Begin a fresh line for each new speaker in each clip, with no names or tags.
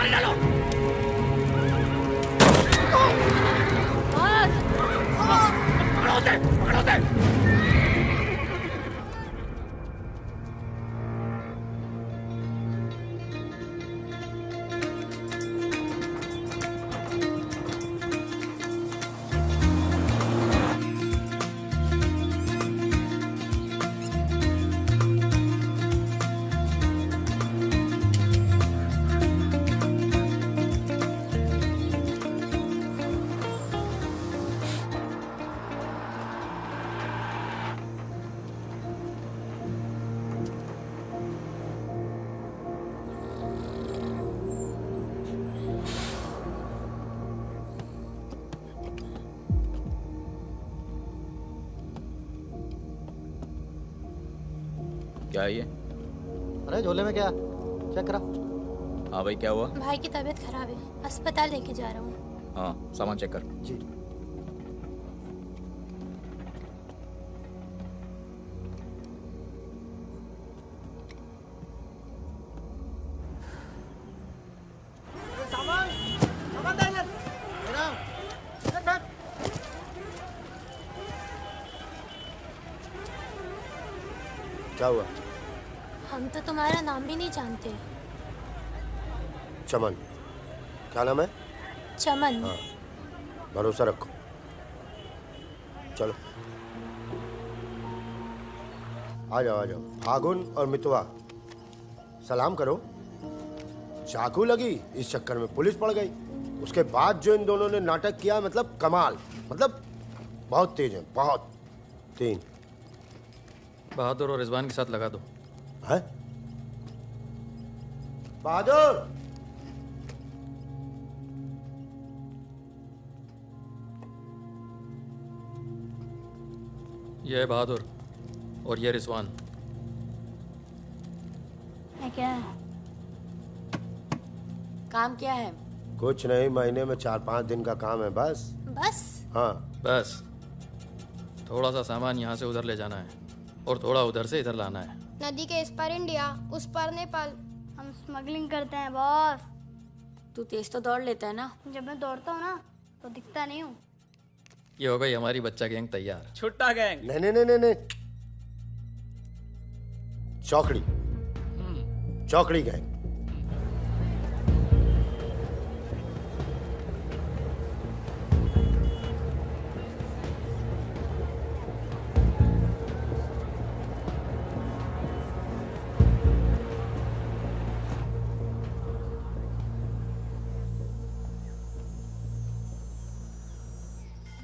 मार डालो। पकड़ो उसे, पकड़ो उसे।
क्या है ये?
अरे झोले में क्या? चेक करा।
हाँ भाई, क्या हुआ?
भाई की तबीयत खराब है, अस्पताल लेके जा रहा हूँ।
हाँ, सामान चेक कर।
जी।
सामान सामान दे इधर। मेरा
क्या हुआ?
हम तो तुम्हारा नाम भी नहीं जानते।
चमन। क्या नाम है?
चमन।
हाँ, भरोसा रखो। चलो आ जाओ आ जाओ। फागुन और मितवा सलाम करो। चाकू लगी, इस चक्कर में पुलिस पड़ गई। उसके बाद जो इन दोनों ने नाटक किया, मतलब कमाल, मतलब बहुत तेज है, बहुत। 3
बहादुर और रिजवान के साथ लगा दो।
है? बहादुर!
ये है बहादुर और ये रिजवान।
क्या है?
काम क्या है?
कुछ नहीं, महीने में 4-5 दिन का काम है बस।
बस?
हाँ
बस थोड़ा सा सामान यहाँ से उधर ले जाना है और थोड़ा उधर से इधर लाना है।
नदी के इस पार इंडिया, उस पार नेपाल। हम स्मगलिंग करते हैं बॉस।
तू तेज तो दौड़ लेता है ना?
जब मैं दौड़ता हूँ ना तो दिखता नहीं हूँ।
ये हो गई हमारी बच्चा गैंग तैयार।
छुट्टा गैंग।
नहीं नहीं नहीं नहीं नहीं, चौकड़ी। चौकड़ी गैंग।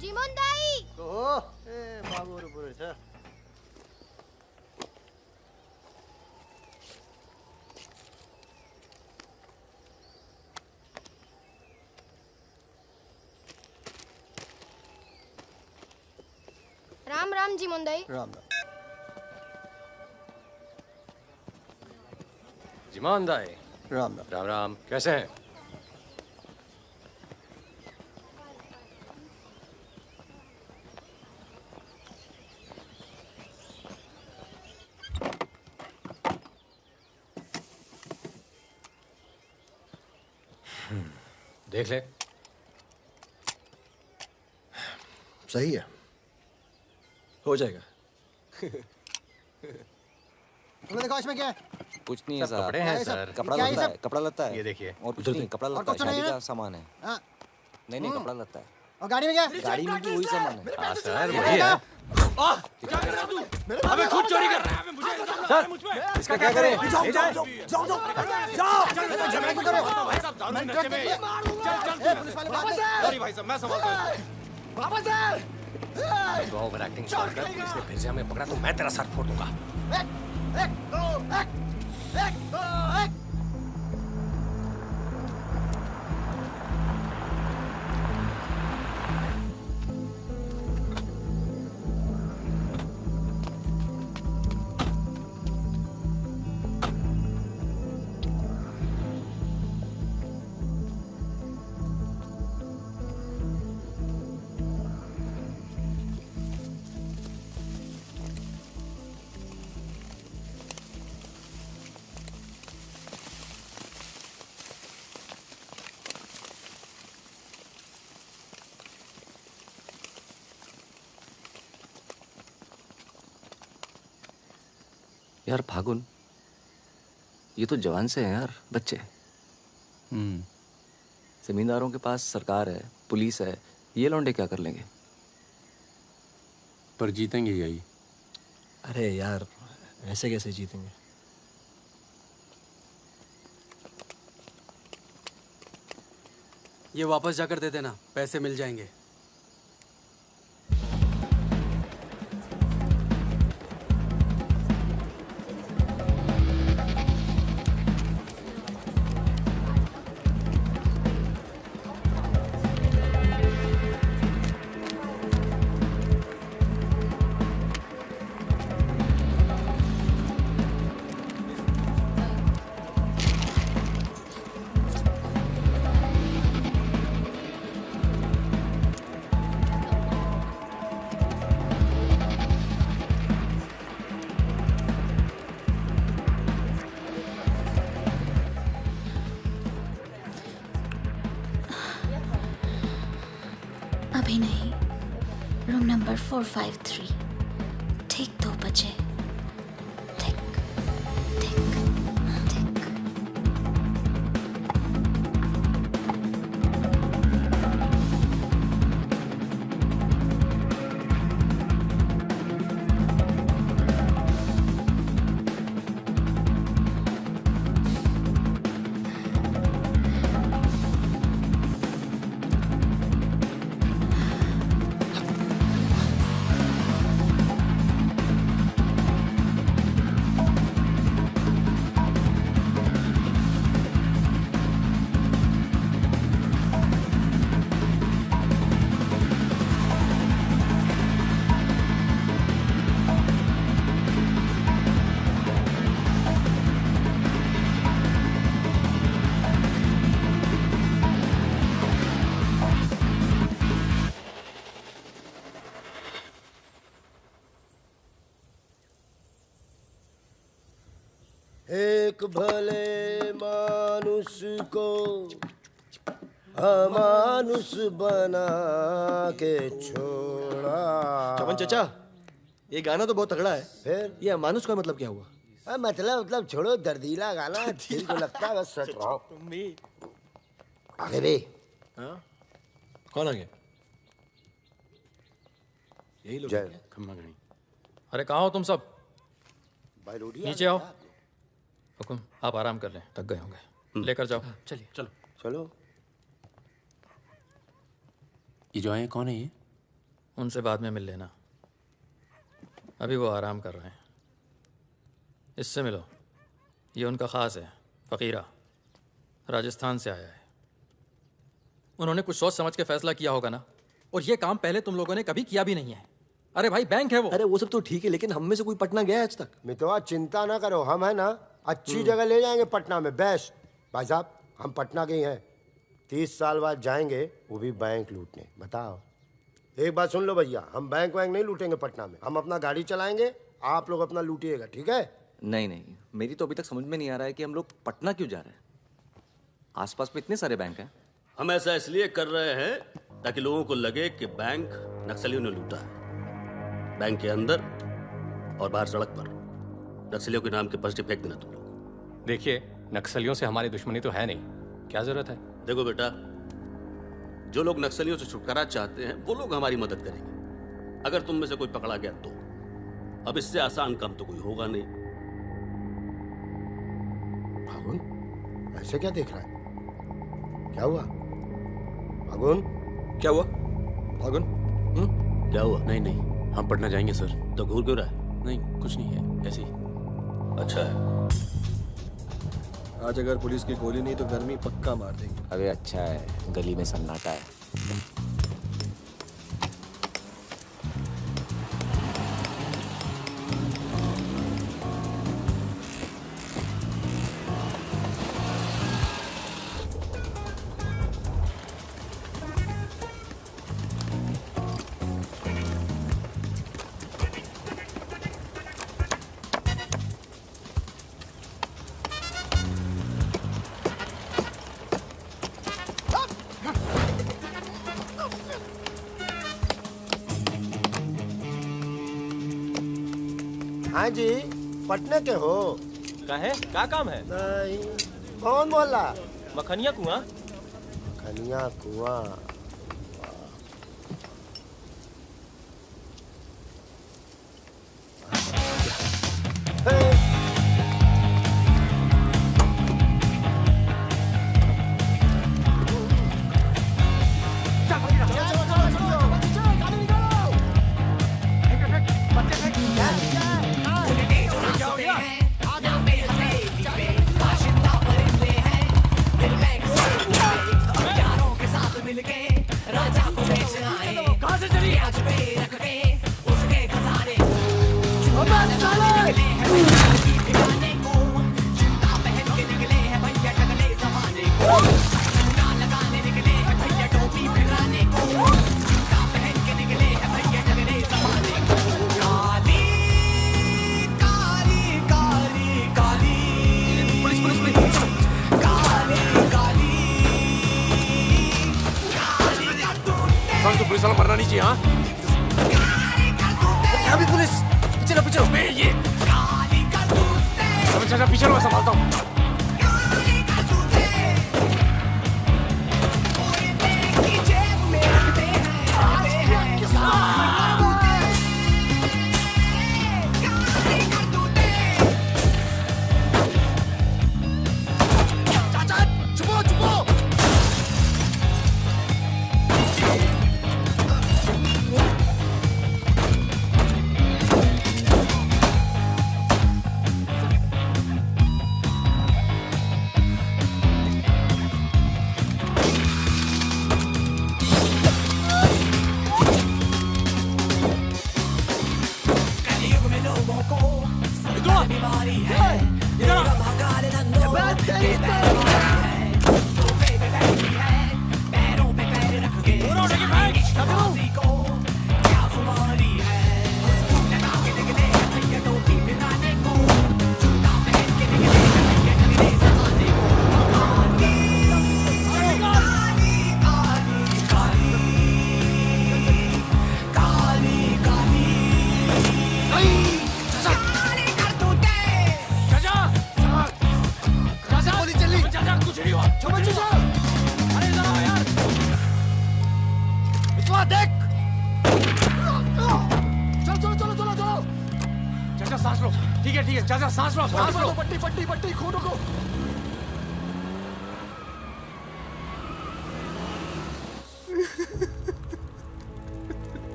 जीमन दाई।
बाबू पूरे से।
राम राम जीमन दाई।
राम राम।
जिमान दाई।
राम राम।
राम राम, कैसे हैं? देख ले।
सही है,
हो जाएगा।
तुम्हें देखो इसमें क्या है?
कुछ नहीं है
सब
सर।
कपड़े हैं सर।
कपड़ा
क्या है
लगता है,
सब?
कपड़ा लगता है।
ये देखिए।
और कुछ नहीं, कपड़ा लगता है,
कुछ नहीं
शादी
है?
का सामान है।
हाँ।
नहीं नहीं, कपड़ा लगता है।
और गाड़ी में क्या?
गाड़ी में भी वही सामान है।
हाँ सर, वही है।
अबे खुद चोरी कर रहा है। मुझे
सर, इसका क्या करें?
जाओ जाओ जाओ जाओ जाओ। झगड़ा क्यों कर रहे हो?
भाई साहब, दारू के नशे में।
पुलिस वाले बात कर।
सॉरी भाई साहब, मैं संभालता हूँ।
बाबा सर।
तो ओवर एक्टिंग छोड़ कर इसने फिर से हमें पकड़ा तो मैं तेरा सर फोड़ दूंगा।
एक दो एक।
यार फागुन, ये तो जवान से हैं यार, बच्चे। जमींदारों के पास सरकार है, पुलिस है, ये लौंडे क्या कर लेंगे?
पर जीतेंगे यही।
अरे यार, ऐसे कैसे जीतेंगे?
ये वापस जाकर दे देना, पैसे मिल जाएंगे।
अभी नहीं, रूम नंबर 453, ठीक 2 बजे।
एक भले मानुष को अमानुष बना के छोड़ा।
चमन चाचा, ये गाना तो बहुत तगड़ा है।
फिर
ये अमानुष का मतलब क्या हुआ?
मतलब छोड़ो, दर्दीला गाना दिल को लगता है बस सच रहो। आगे भी
कौन आ गया? यही लोग
जय
खम्मा गणी।
अरे कहाँ हो तुम सब?
भाई रोटी
नीचे आओ। हुकुम, आप आराम कर लें, थक गए होंगे। लेकर जाओ।
चलिए
चलो
चलो।
ये जो आए कौन है ये?
उनसे बाद में मिल लेना, अभी वो आराम कर रहे हैं। इससे मिलो, ये उनका ख़ास है, फ़कीरा, राजस्थान से आया है। उन्होंने कुछ सोच समझ के फैसला किया होगा ना, और ये काम पहले तुम लोगों ने कभी किया भी नहीं है। अरे भाई, बैंक है वो।
अरे वो सब तो ठीक है, लेकिन हम में से कोई पटना गया है आज तक?
मितवा चिंता ना करो, हम है ना अच्छी जगह ले जाएंगे पटना में, बेस्ट। भाई साहब, हम पटना के ही हैं, 30 साल बाद जाएंगे, वो भी बैंक लूटने। बताओ, एक बात सुन लो भैया, हम बैंक वैंक नहीं लूटेंगे पटना में, हम अपना गाड़ी चलाएंगे, आप लोग अपना लूटिएगा, ठीक है?
नहीं नहीं, मेरी तो अभी तक समझ में नहीं आ रहा है कि हम लोग पटना क्यों जा रहे हैं। आसपास में इतने सारे बैंक हैं।
हम ऐसा इसलिए कर रहे हैं ताकि लोगों को लगे कि बैंक नक्सलियों ने लूटा है। बैंक के अंदर और बाहर सड़क पर नक्सलियों के नाम के पर्चे फेंक देना तुम लोग।
देखिए, नक्सलियों से हमारी दुश्मनी तो है नहीं, क्या जरूरत है?
देखो बेटा, जो लोग नक्सलियों से छुटकारा चाहते हैं वो लोग हमारी मदद करेंगे। अगर तुम में से कोई पकड़ा गया तो अब इससे आसान काम तो कोई होगा नहीं।
फागुन, ऐसे क्या देख रहा है? क्या हुआ फागुन?
क्या हुआ फागुन?
क्या हुआ?
नहीं नहीं, हम पटना जाएंगे सर।
तो घूर क्यों रहा है?
नहीं, कुछ नहीं है, ऐसे ही।
अच्छा है।
आज अगर पुलिस की गोली नहीं तो गर्मी पक्का मार देंगे।
अबे अच्छा है, गली में सन्नाटा है।
हाँ जी, पटने के हो?
काहे? का काम है?
नहीं। कौन मोहल्ला?
मखनिया कुआं।
खनिया कुआं।
पुलिस वाला मरना नहीं चाहिए। हाँ
यहाँ भी पुलिस। पीछे लो, पीछे लो।
ये चाचा पीछे लो, मैं संभालता हूँ।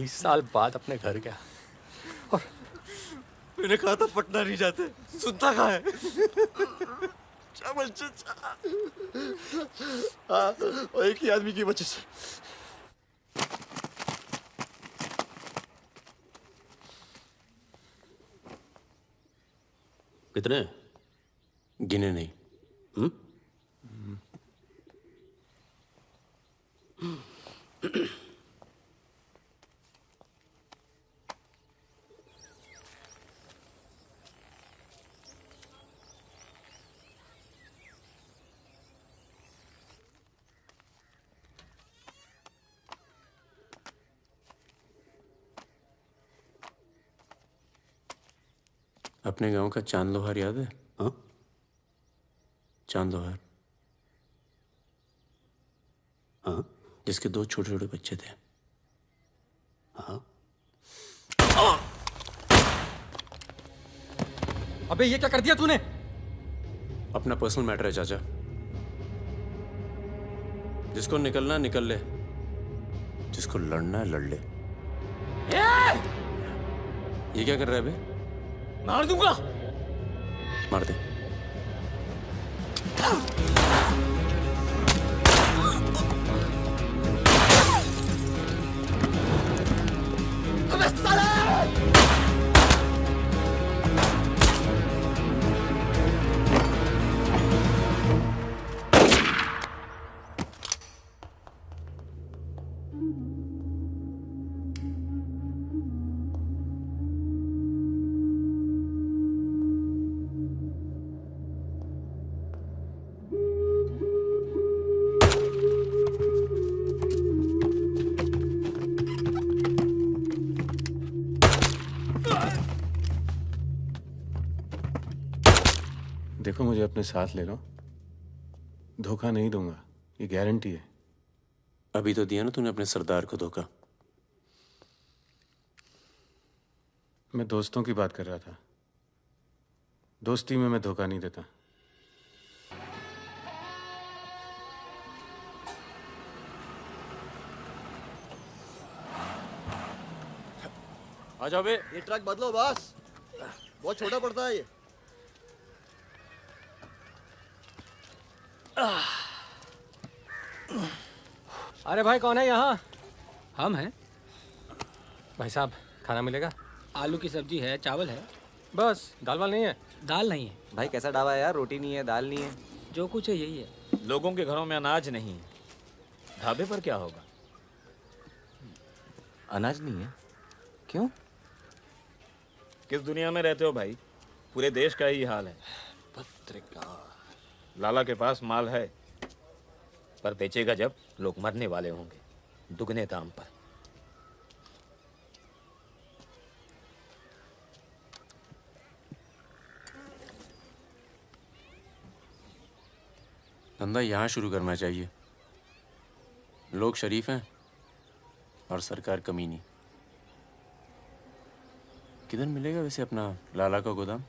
साल बाद अपने घर गया और
मैंने कहा था पटना नहीं जाते, सुनता कहाँ है? हाँ, और एक ही आदमी की वजह से।
कितने?
गिने नहीं। अपने गांव का चांद लोहार याद है? हाँ? चांद लोहार। हाँ? जिसके 2 छोटे छोटे बच्चे थे। हाँ?
अबे ये क्या कर दिया तूने?
अपना पर्सनल मैटर है चाचा। जिसको निकलना निकल ले, जिसको लड़ना है लड़ ले। ये क्या कर रहा है बे?
मार दूंगा।
मार दे।
अबे साले!
देखो मुझे अपने साथ ले लो, धोखा नहीं दूंगा, ये गारंटी है। अभी तो दिया ना तूने अपने सरदार को धोखा। मैं दोस्तों की बात कर रहा था, दोस्ती में मैं धोखा नहीं देता।
आ जाओ बे। ये ट्रक बदलो बॉस, बहुत छोटा पड़ता है ये।
अरे भाई कौन है यहाँ? हम हैं। भाई साहब खाना मिलेगा? आलू की सब्जी है, चावल है, बस। दाल वाल नहीं है? दाल नहीं है।
भाई कैसा ढाबा है यार, रोटी नहीं है, दाल नहीं है,
जो कुछ है यही है।
लोगों के घरों में अनाज नहीं है, ढाबे पर क्या होगा?
अनाज नहीं है? क्यों?
किस दुनिया में रहते हो भाई? पूरे देश का ही हाल है।
पत्रकार।
लाला के पास माल है, पर बेचेगा जब लोग मरने वाले होंगे, दुगने दाम पर।
धंधा यहाँ शुरू करना चाहिए। लोग शरीफ हैं और सरकार कमीनी। किधर मिलेगा वैसे अपना लाला का गोदाम?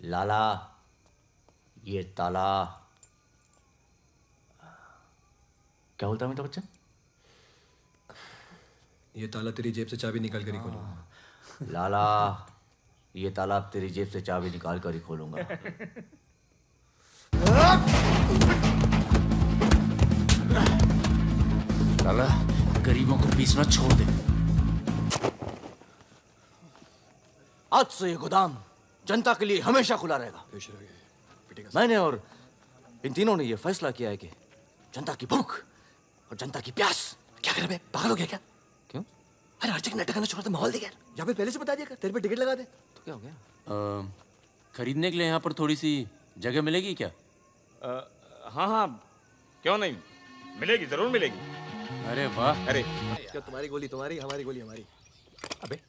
लाला, ये ताला। क्या बोलता है मेरा बच्चा?
ये ताला तेरी जेब से चाबी निकाल कर ही खोलूंगा।
लाला, ये ताला तेरी जेब से चाबी निकाल कर ही खोलूंगा।
लाला, गरीबों को पीसना छोड़ दे।
आज से ये गोदाम जनता के लिए हमेशा खुला रहेगा। मैंने और इन तीनों ने ये फैसला किया है कि जनता की भूख और जनता की प्यास। क्या कर बे, पागल हो गया क्या?
क्यों?
अरे हर जगह नाटक करना छोड़ दे, माहौल दे यार। यहाँ पे पहले से बता दिया, तेरे पे टिकट लगा दे।
तो क्या हो गया?
खरीदने के लिए यहाँ पर थोड़ी सी जगह मिलेगी क्या?
हाँ हाँ, क्यों नहीं, मिलेगी, जरूर मिलेगी।
अरे वाह।
अरे
क्या तुम्हारी गोली तुम्हारी, हमारी गोली हमारी।
अबे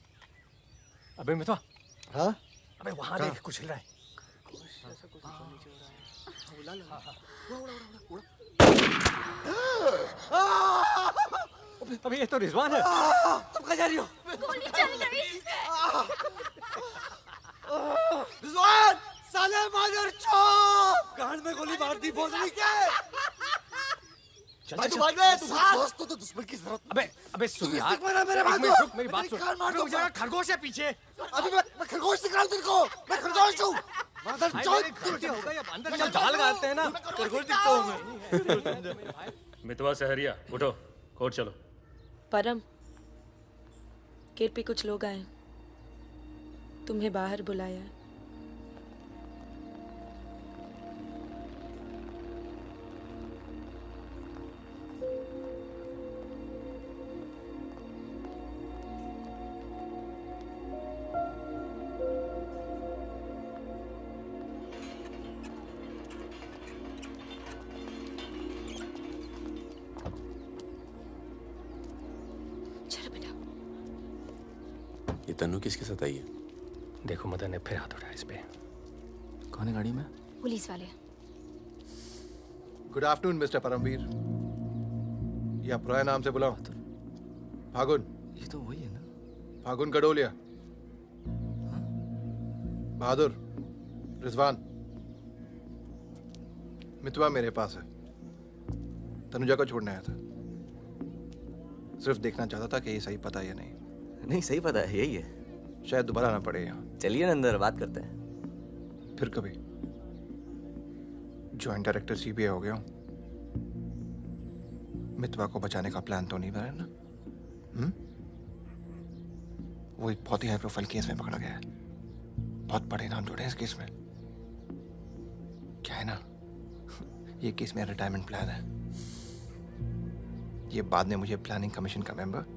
अबे मितवा।
हाँ?
अबे वहां देख, कुछ हिल रहा है। अबे ये तो रिजवान है।
तुम कहाँ जा रही हो?
गोली चल गई।
रिजवान, साले मादर चौक! कान में गोली मार दी, भोसड़ी के।
चल,
भाई
चल,
तू भाग गया, तू
चल।
भाग। दोस्त तो दुश्मन की जरूरत।
अबे सुन यार,
मेरे बात
रुक, मेरी बात सुन।
कान मार
रुक
दूंगा।
जरा, खरगोश है पीछे।
अभी मैं खरगोश दिख रहा हूँ तेरे को। मैं खरगोश हूँ। मादर चौक।
गलती हो गई, अब अंदर चल, जाल गाते हैं ना। खरगोश दिखता हूँ मैं।
मितवा सहरिया, उठो, कोर्ट चलो।
परम, गेट पे कुछ लोग आए, तुम्हें बाहर बुलाया।
ये तन्नू किसके साथ आई है?
देखो मदन ने फिर हाथ उठाया इस पे।
कौन है गाड़ी में?
पुलिस वाले।
गुड आफ्टरनून मिस्टर परमवीर, या पुराने नाम से बुलाओ। फागुन।
ये तो वही है ना?
फागुन गडोलिया। बहादुर, रिजवान। मितवा मेरे पास है, तनुजा को छोड़ने आया था। सिर्फ देखना चाहता था कि ये सही पता है या नहीं।
नहीं, सही पता है, यही है।
शायद दोबारा आना पड़े यहाँ।
चलिए ना अंदर, बात करते हैं।
फिर कभी। जॉइंट डायरेक्टर सीबीआई हो गया हूँ। मितवा को बचाने का प्लान तो नहीं बना ना? वो एक बहुत ही हाई प्रोफाइल केस में पकड़ा गया है। बहुत बड़े नाम जुड़े हैं इस केस में। क्या है ना, ये केस मेरा रिटायरमेंट प्लान है। ये बाद में मुझे प्लानिंग कमीशन का मेंबर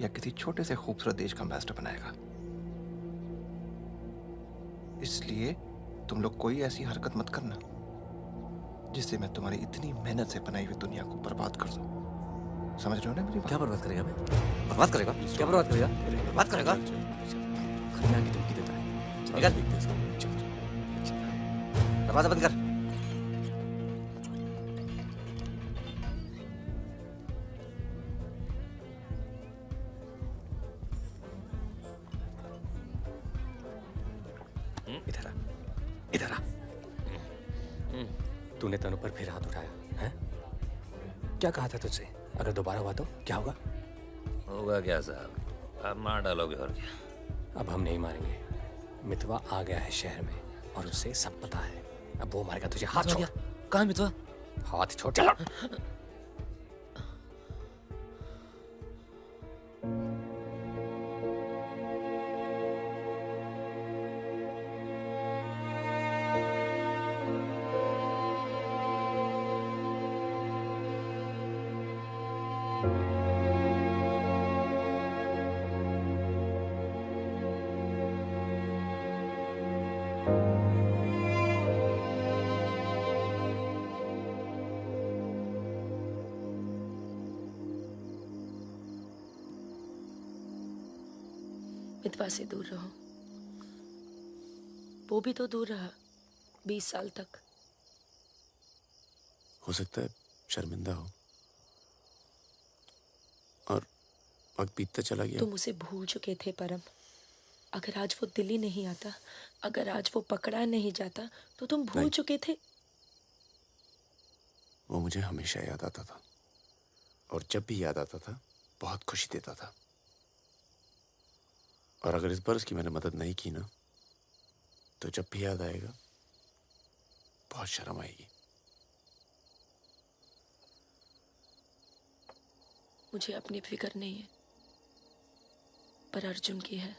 या किसी छोटे से खूबसूरत देश का एम्बेसडर बनाएगा। इसलिए तुम लोग कोई ऐसी हरकत मत करना जिससे मैं तुम्हारी इतनी मेहनत से बनाई हुई दुनिया को बर्बाद कर दूं। समझ रहे हो ना मेरी बात?
क्या बर्बाद करेगा बे? बर्बाद करेगा? क्या बर्बाद करेगा? बर्बाद करेगा? खन्ना की धमकी देता है। निकल। दरवाजा बंद कर।
इधर आ, इधर आ। तूने तनु पर फिर हाथ उठाया है? क्या कहा था तुझसे? अगर दोबारा हुआ तो क्या होगा?
होगा क्या साहब, आप मार डालोगे और क्या?
अब हम नहीं मारेंगे। मितवा आ गया है शहर में और उसे सब पता है। अब वो मारेगा तुझे। हाथ छोड़।
कहाँ है मितवा?
हाथ छोड़। चलो।
मितवा से दूर रहो। वो भी तो दूर रहा 20 साल तक।
हो सकता है शर्मिंदा हो और वक्त बीतता चला गया।
तुम उसे भूल चुके थे परम। अगर आज वो दिल्ली नहीं आता, अगर आज वो पकड़ा नहीं जाता तो तुम भूल चुके थे।
वो मुझे हमेशा याद आता था और जब भी याद आता था बहुत खुशी देता था। और अगर इस बार उसकी मैंने मदद नहीं की ना तो जब भी याद आएगा बहुत शर्म आएगी।
मुझे अपनी फिक्र नहीं है, पर अर्जुन की है।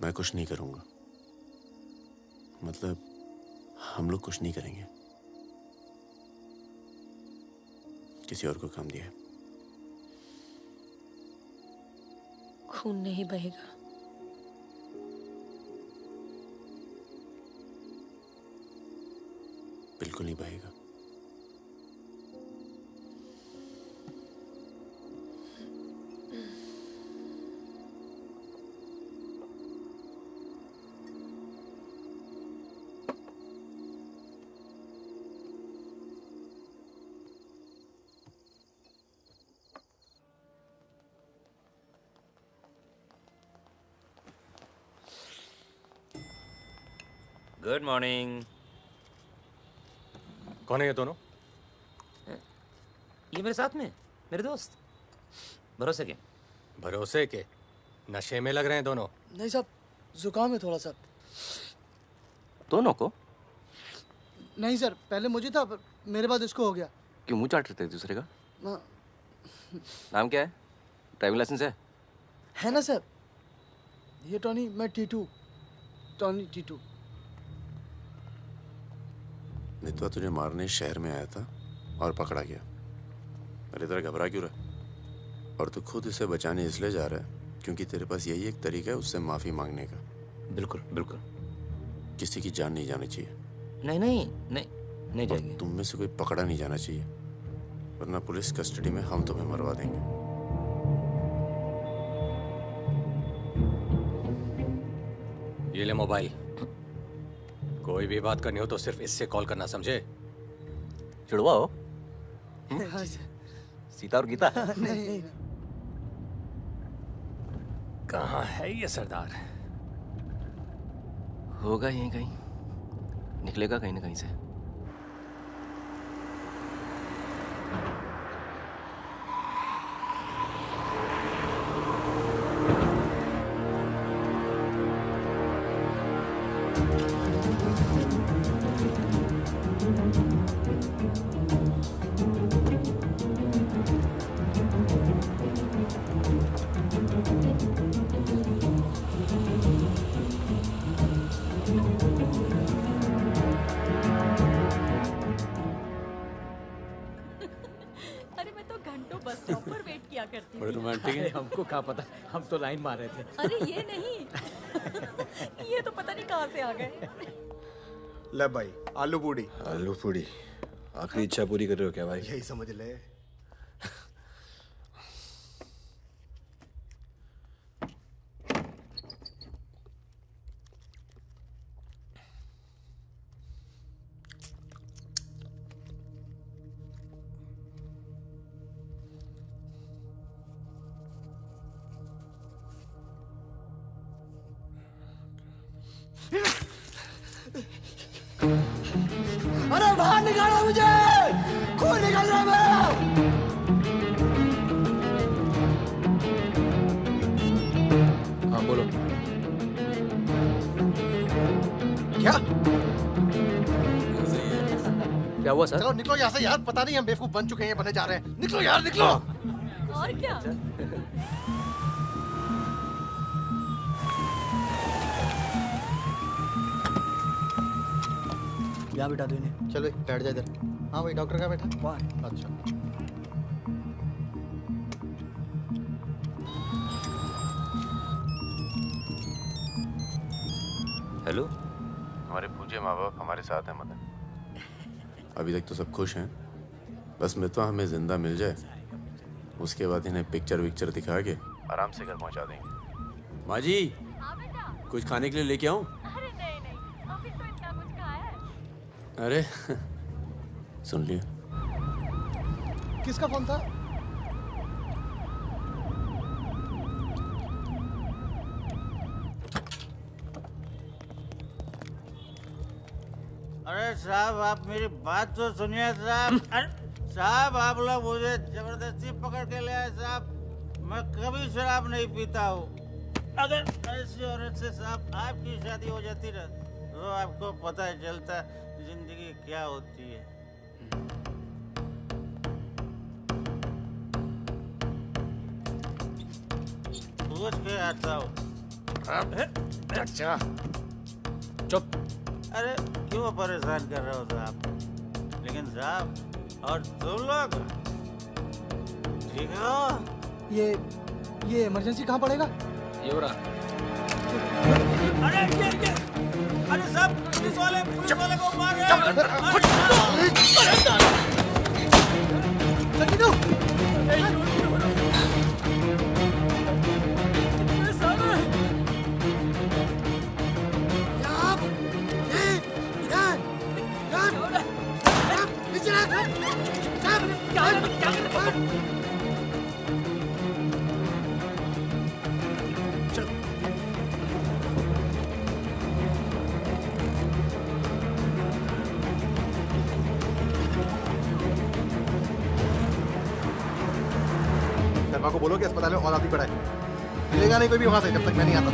मैं कुछ नहीं करूंगा, मतलब हम लोग कुछ नहीं करेंगे। किसी और को काम दिया है।
खून नहीं बहेगा।
बिल्कुल नहीं बहेगा।
Good morning.
कौन है ये दोनों?
ये मेरे साथ में मेरे दोस्त। भरोसे के।
भरोसे के? नशे में लग रहे हैं दोनों।
नहीं साहब, जुकाम है थोड़ा सा।
दोनों को?
नहीं सर, पहले मुझे था, पर मेरे बाद इसको हो गया।
क्यों मुंह चाट रहे थे एक दूसरे का?
ना-
नाम क्या है? ड्राइविंग लाइसेंस है
ना सर? ये टॉनी, मैं टीटू। टॉनी टीटू।
मितवा तुझे मारने शहर में आया था और पकड़ा गया। अरे तरह घबरा क्यों रहा? और तू खुद इसे बचाने इसलिए जा रहा है क्योंकि तेरे पास यही एक तरीका है उससे माफी मांगने का।
बिल्कुल बिल्कुल।
किसी की जान नहीं जानी चाहिए।
नहीं नहीं नहीं नहीं जाएगी।
तुम में से कोई पकड़ा नहीं जाना चाहिए, वरना पुलिस कस्टडी में हम तुम्हें मरवा देंगे।
ये ले मोबाइल। कोई भी बात करनी हो तो सिर्फ इससे कॉल करना, समझे?
जुड़वा हो?
हाँ सर।
सीता और गीता?
नहीं।
कहाँ है ये सरदार?
होगा यहीं कहीं, निकलेगा कहीं ना कहीं से।
अरे मैं तो घंटों बस स्टॉप पर वेट किया करती
बड़े
थी।
रोमांटिक है।
हमको क्या पता, हम तो लाइन मार रहे थे।
अरे ये नहीं ये तो पता नहीं कहाँ से आ गए।
ले भाई, आलू पूड़ी।
आलू पूड़ी, आखिरी इच्छा पूरी कर रहे हो क्या भाई?
यही समझ ले।
अरे बाहर निकालो मुझे, खून निकल रहा है मेरा।
हाँ बोलो। क्या?
क्या हुआ सर?
चलो निकलो यहाँ से यार, पता नहीं हम बेवकूफ बन चुके हैं, बने जा रहे हैं। निकलो यार, निकलो।
और क्या?
यहाँ बिठा दो इन्हें।
चलो बैठ जा इधर। हाँ भाई, डॉक्टर कहाँ बैठा?
वहाँ है।
अच्छा।
हेलो।
हमारे पूज्य माँ बाप हमारे साथ हैं मदन। अभी तक तो सब खुश हैं, बस मितवा हमें जिंदा मिल जाए, उसके बाद इन्हें पिक्चर विक्चर दिखा के आराम से घर पहुंचा देंगे।
माँ जी, कुछ खाने के लिए लेके आऊं?
अरे नहीं नहीं, अभी तो इतना कुछ खाया है।
अरे सुन लिया।
किसका फोन था?
अरे साहब, आप मेरी बात तो सुनिए साहब। अरे साहब, आप लोग मुझे जबरदस्ती पकड़ के ले आए साहब। मैं कभी शराब नहीं पीता हूँ। अगर ऐसी औरत से साहब आपकी शादी हो जाती ना, तो आपको पता चलता जिंदगी क्या होती है। पूछ के आता हूँ।
अच्छा
चुप।
अरे क्यों परेशान कर रहे हो साहब? लेकिन साहब, और तुम लोग ठीक हो?
ये इमरजेंसी कहाँ पड़ेगा?
ये हो रहा।
अरे साहब, पुलिस वाले को मार रहे
शर्मा को बोलो कि अस्पताल में और आदमी पड़ा है। मिलेगा नहीं कोई भी वहां से जब तक मैं नहीं आता।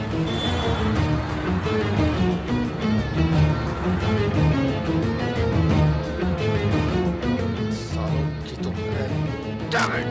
सालों की तो Damn it!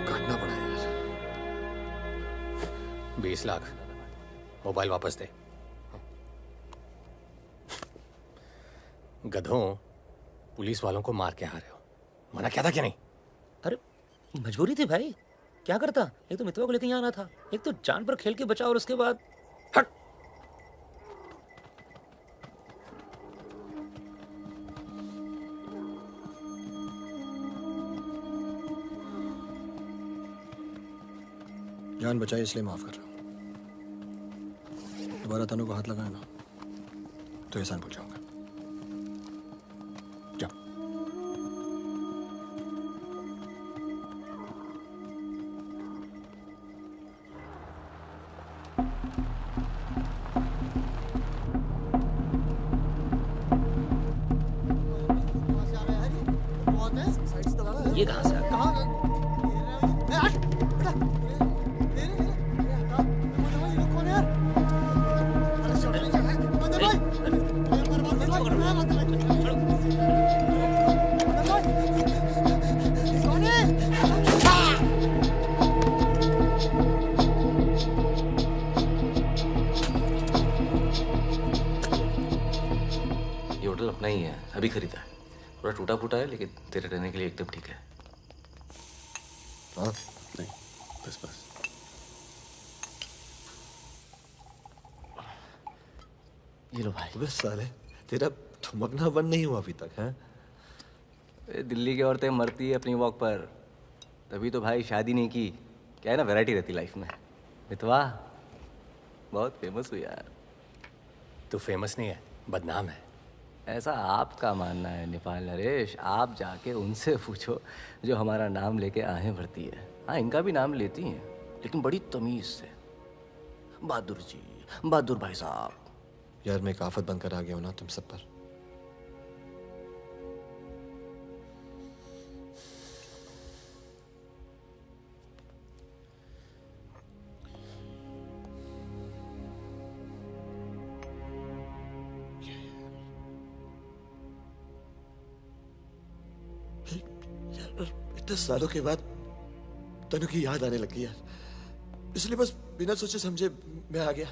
काटना पड़ा यार।
20 लाख मोबाइल वापस दे। गधों, पुलिस वालों को मार के आ रहे हो, मना क्या था क्या नहीं?
अरे मजबूरी थी भाई, क्या करता। एक तो मितवा को लेके यहाँ आना था, एक तो जान पर खेल के बचा, और उसके बाद हट।
जान बचाई इसलिए माफ कर रहा हूं। दोबारा तनु को हाथ लगाया ना तो एहसान भूल जाऊंगा। जाओ।
ये कहाँ से आ गया?
ये होटल अपना ही है, अभी खरीदा है। थोड़ा टूटा फूटा है लेकिन तेरे रहने के लिए एकदम ठीक है।
हाँ
नहीं, बस बस।
ये लो भाई।
बस साले, तेरा थमकना बंद नहीं हुआ अभी तक है?
दिल्ली की औरतें मरती है अपनी वॉक पर, तभी तो भाई शादी नहीं की। क्या है ना, वैरायटी रहती लाइफ में। मितवा बहुत फेमस हुई यार।
तू फेमस नहीं है, बदनाम है।
ऐसा आपका मानना है नेपाल नरेश। आप जाके उनसे पूछो जो हमारा नाम लेके आहें भरती है। हाँ, इनका भी नाम लेती हैं लेकिन बड़ी तमीज से। बहादुर जी, बहादुर भाई साहब।
यार मैं एक आफत बनकर आ गया हूं ना तुम सब पर। इतने सालों के बाद तनु की याद आने लगी यार, इसलिए बस बिना सोचे समझे मैं आ गया।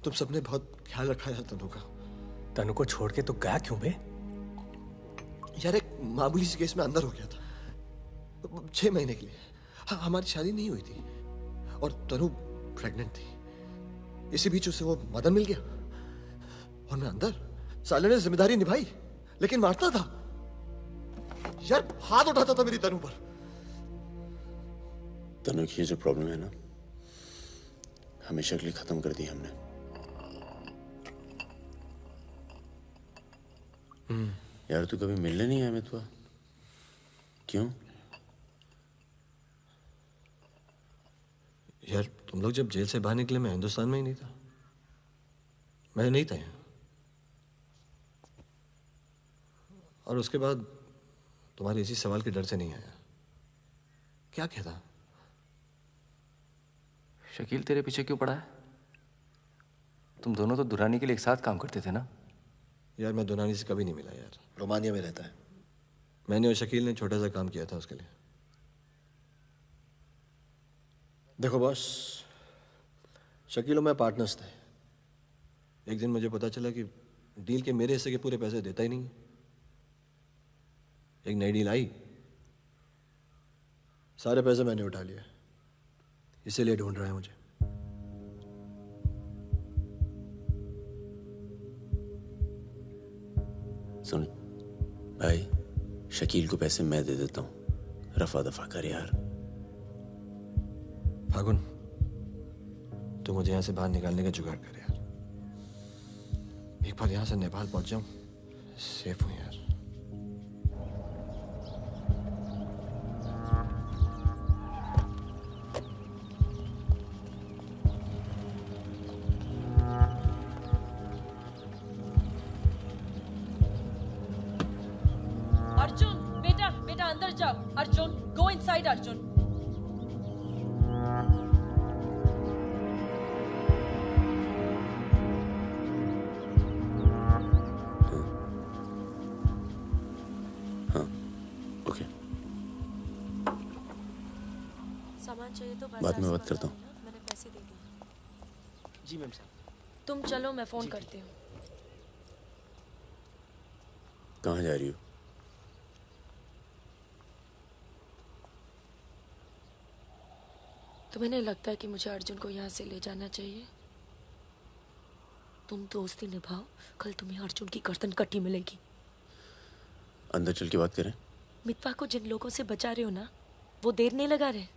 तुम सबने बहुत ख्याल रखा यार तनु का।
तनु को छोड़ के तो गया क्यों बे?
यार एक मामूली सी केस में अंदर हो गया था 6 महीने के लिए। हाँ, हमारी शादी नहीं हुई थी और तनु प्रेग्नेंट थी। इसी बीच उसे वो मदन मिल गया और मैं अंदर। साले ने जिम्मेदारी निभाई लेकिन मारता था यार, हाथ उठाता था मेरी तनु पर।
तनु की ये जो प्रॉब्लम है ना, हमेशा के लिए खत्म कर दी हमने। यार तू कभी मिलने नहीं आया मितवा? क्यों?
यार तुम लोग जब जेल से बाहर निकले मैं हिंदुस्तान में ही नहीं था। मैं नहीं था यहाँ। और उसके बाद तुम्हारे इसी सवाल के डर से नहीं आया। क्या कहता?
शकील तेरे पीछे क्यों पड़ा है? तुम दोनों तो दुरानी के लिए एक साथ काम करते थे ना?
यार मैं दुरानी से कभी नहीं मिला यार।
रोमानिया में रहता है।
मैंने और शकील ने छोटा सा काम किया था उसके लिए। देखो बॉस, शकील और मैं पार्टनर्स थे। एक दिन मुझे पता चला कि डील के मेरे हिस्से के पूरे पैसे देता ही नहीं। एक नई डील आई, सारे पैसे मैंने उठा लिए, इसीलिए ढूंढ रहा है मुझे।
सुन भाई, शकील को पैसे मैं दे देता हूँ, रफा दफा कर यार।
फागुन, तू मुझे यहाँ से बाहर निकालने का जुगाड़ कर यार। एक बार यहाँ से नेपाल पहुँच जाऊँ, सेफ हूँ यार।
अर्जुन, बेटा बेटा अंदर जाओ। Arjun, go inside Arjun. सामान चाहिए तो
बाद में बात करता हूँ।
मैंने पैसे दे दिए।
जी मैम साहब।
तुम चलो, मैं फोन करती हूँ।
कहाँ जा रही हो?
तुम्हें नहीं लगता है कि मुझे अर्जुन को यहाँ से ले जाना चाहिए? तुम दोस्ती निभाओ, कल तुम्हें अर्जुन की गर्दन कटी मिलेगी।
अंदर चल के बात करें।
मितवा को जिन लोगों से बचा रहे हो ना, वो देर नहीं लगा रहे।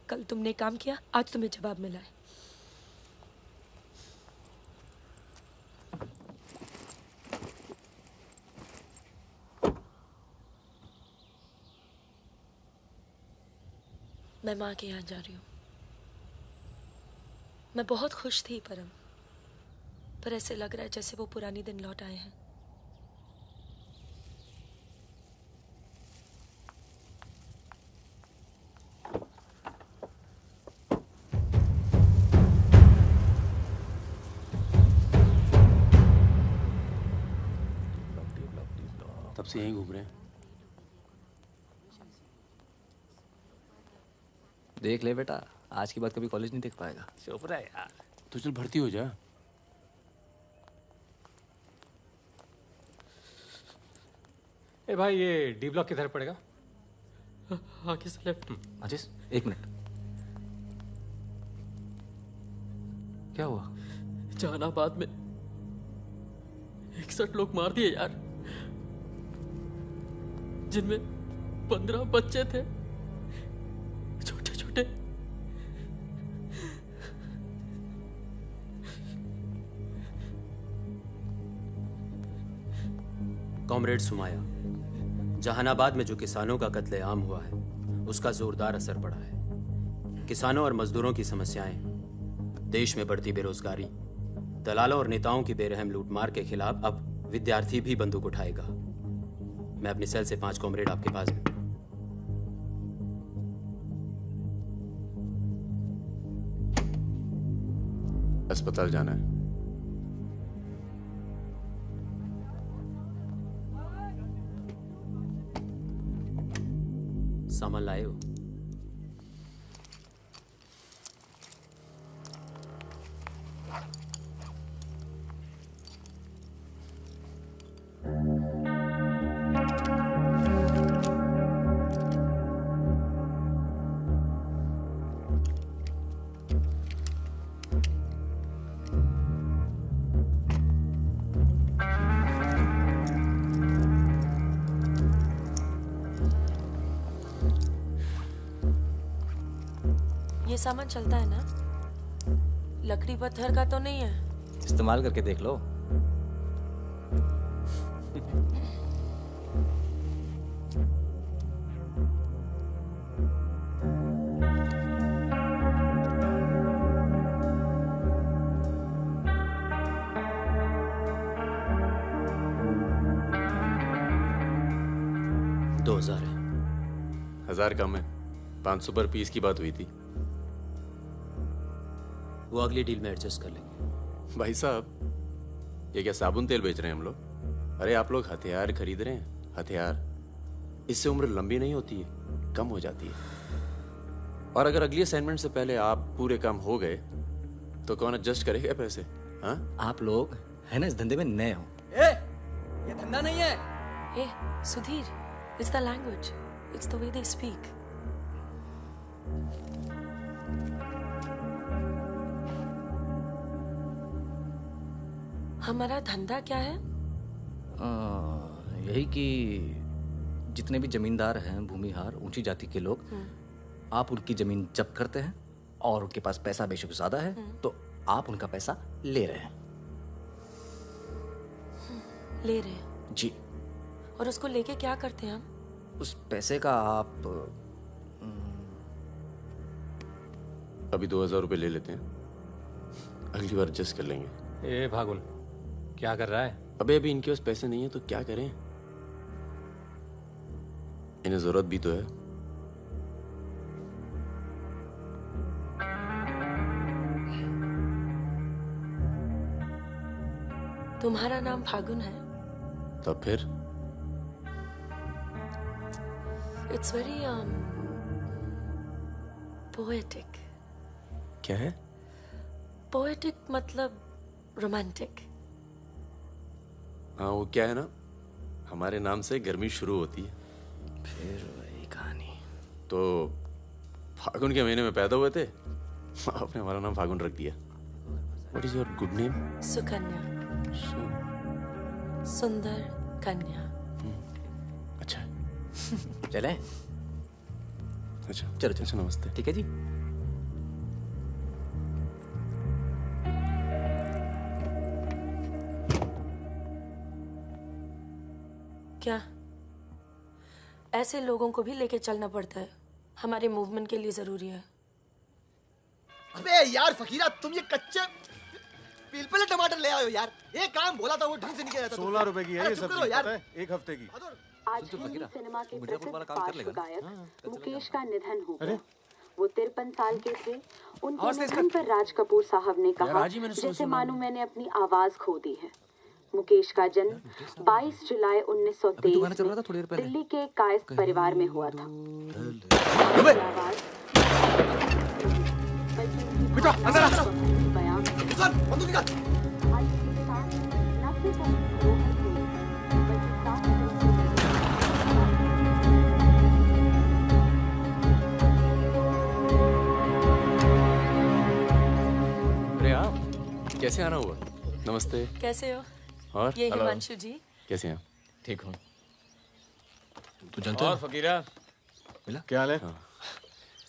कल तुमने काम किया, आज तुम्हें जवाब मिला है। मैं माँ के यहाँ जा रही हूँ। मैं बहुत खुश थी परम, पर ऐसे लग रहा है जैसे वो पुरानी दिन लौट आए हैं।
तब से यहीं घूम रहे हैं।
देख ले बेटा, आज के बाद कभी कॉलेज नहीं देख पाएगा।
चुप रहा यार।
तो चल भर्ती हो जा।
ए भाई, ये डी ब्लॉक किधर पड़ेगा?
आगे से लेफ्ट।
आशीष, 1 मिनट। क्या हुआ?
जहानाबाद में 61 लोग मार दिए यार, जिनमें 15 बच्चे थे, छोटे छोटे।
कॉमरेड सुमाया, जहानाबाद में जो किसानों का कत्लेआम हुआ है उसका जोरदार असर पड़ा है। किसानों और मजदूरों की समस्याएं, देश में बढ़ती बेरोजगारी, दलालों और नेताओं की बेरहम लूटमार के खिलाफ अब विद्यार्थी भी बंदूक उठाएगा। मैं अपनी सेल से 5 कॉमरेड आपके पास में।
अस्पताल जाना है।
सामान लाए हो?
ये सामान चलता है ना? लकड़ी पत्थर का तो नहीं है?
इस्तेमाल करके देख लो।
दो 2000 है।
1000 कम है। 500 पर पीस की बात हुई थी।
वो अगली डील में एडजस्ट कर लेंगे।
भाई साहब, ये क्या साबुन तेल बेच रहे हैं हम लोग? अरे आप लोग हथियार खरीद रहे हैं। हथियार, इससे उम्र लंबी नहीं होती है, कम हो जाती है। और अगर अगली असाइनमेंट से पहले आप पूरे काम हो गए तो कौन एडजस्ट करेगा पैसे? हाँ,
आप लोग है ना इस धंधे में नए हो।
ये धंधा नहीं है।
ए Sudhir, it's the language, it's the way they speak. हमारा धंधा क्या है?
यही कि जितने भी जमींदार हैं, भूमिहार, ऊंची जाति के लोग, आप उनकी जमीन जब्त करते हैं और उनके पास पैसा बेशक ज्यादा है तो आप उनका पैसा ले रहे हैं।
ले रहे हैं?
जी।
और उसको लेके क्या करते हैं हम?
उस पैसे का आप
अभी 2000 रुपये ले लेते हैं, अगली बार एडजस्ट कर लेंगे।
ए भागुन, क्या कर रहा है?
अबे अभी इनके पास पैसे नहीं है तो क्या करें? इन्हें जरूरत भी तो है।
तुम्हारा नाम फागुन है?
तब फिर
इट्स वेरी पोएटिक।
क्या है?
पोएटिक मतलब रोमांटिक।
हाँ, वो क्या है ना, हमारे नाम से गर्मी शुरू होती है।
फिर वही कहानी।
तो फागुन के महीने में पैदा हुए थे, आपने हमारा नाम फागुन रख दिया। What is your good name?
Sukanya. सुंदर कन्या।
अच्छा।
चले?
अच्छा
चलो चलो,
नमस्ते।
ठीक है जी।
क्या ऐसे लोगों को भी लेके चलना पड़ता है? हमारे मूवमेंट के लिए जरूरी है।
अबे यार फकीरा, तुम ये कच्चे पिलपिले टमाटर ले आयो यार। एक काम बोला था वो ढंग से नहीं किया जाता।
16 रुपए की है ये सब्जी,
यार।
पता है? एक हफ्ते की।
आज हिंदी सिनेमा के प्रसिद्ध गायक मुकेश का निधन हो गया। वो 53 साल के थे। उनके निधन पर राज कपूर साहब ने कहा, जैसे मानो मैंने अपनी आवाज खो दी है। मुकेश का जन्म 22 जुलाई 1923 में दिल्ली के कायस्थ परिवार में हुआ था।
कैसे आना हुआ? नमस्ते।
कैसे हो?
और
ये हिमांशु जी।
कैसे हैं?
ठीक हूँ।
तू जानता
और फकीरा
मिला? क्या हाल है? हाँ।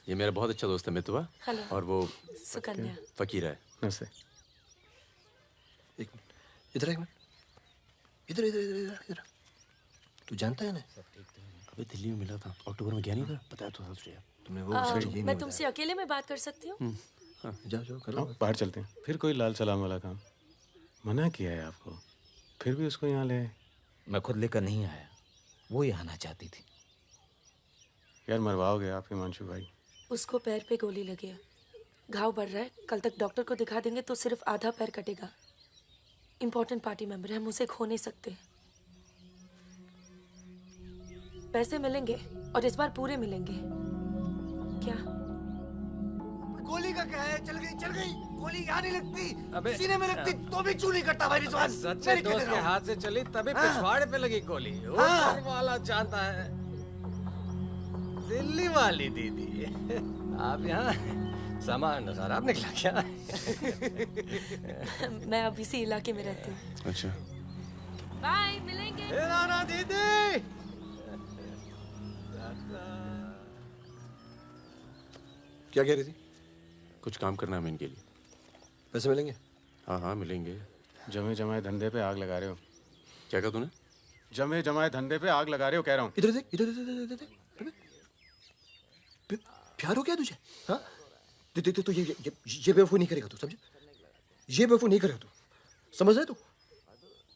ये मेरा बहुत अच्छा दोस्त है मितवा।
हेलो।
और वो
सुकन्या।
फकीरा है।
नमस्ते। एक मिनट इधर, एक मिनट इधर इधर इधर इधर। तू जानता है ना?
अबे दिल्ली में मिला था, अक्टूबर में गया नहीं था? बताया तो था तुझे।
तुमने वो
मैं तुमसे अकेले में बात कर सकती हूँ?
जाओ करो।
बाहर चलते हैं। फिर कोई लाल सलाम वाला काम मना किया है आपको, फिर भी उसको यहाँ ले।
मैं खुद लेकर नहीं आया, वो ही आना चाहती थी।
यार मरवाओगे आप हिमांशु भाई।
उसको पैर पे गोली लगी है, घाव बढ़ रहा है। कल तक डॉक्टर को दिखा देंगे तो सिर्फ आधा पैर कटेगा। इम्पोर्टेंट पार्टी मेंबर है, हम उसे खो नहीं सकते। पैसे मिलेंगे और इस बार पूरे मिलेंगे। क्या
गोली का क्या है? चल गई। गोली यहाँ नहीं लगती, सीने में लगती तो भी चू नहीं करता भाई रिजवान।
सच्चे दोस्त के हाथ से चली तभी पिछवाड़े पे लगी गोली। ऊपर वाला जानता है। दिल्ली वाली दीदी, आप यहाँ सामान खराब निकला क्या?
मैं अब इसी इलाके में रहती हूँ।
अच्छा।
बाय, मिलेंगे।
राना दीदी।
क्या कह रही थी?
कुछ काम करना है इनके लिए।
पैसे मिलेंगे?
हाँ मिलेंगे।
जमे जमाए धंधे पे आग लगा रहे हो।
क्या कहा तूने?
जमे जमाए धंधे पे आग लगा रहे हो कह रहा हूँ।
इधर देख, इधर देख। प्यार हो गया तुझे? हाँ देख तो ये बेवकूफ नहीं करेगा तू, समझे? ये बेवकूफ नहीं करेगा तू, समझ रहे तू?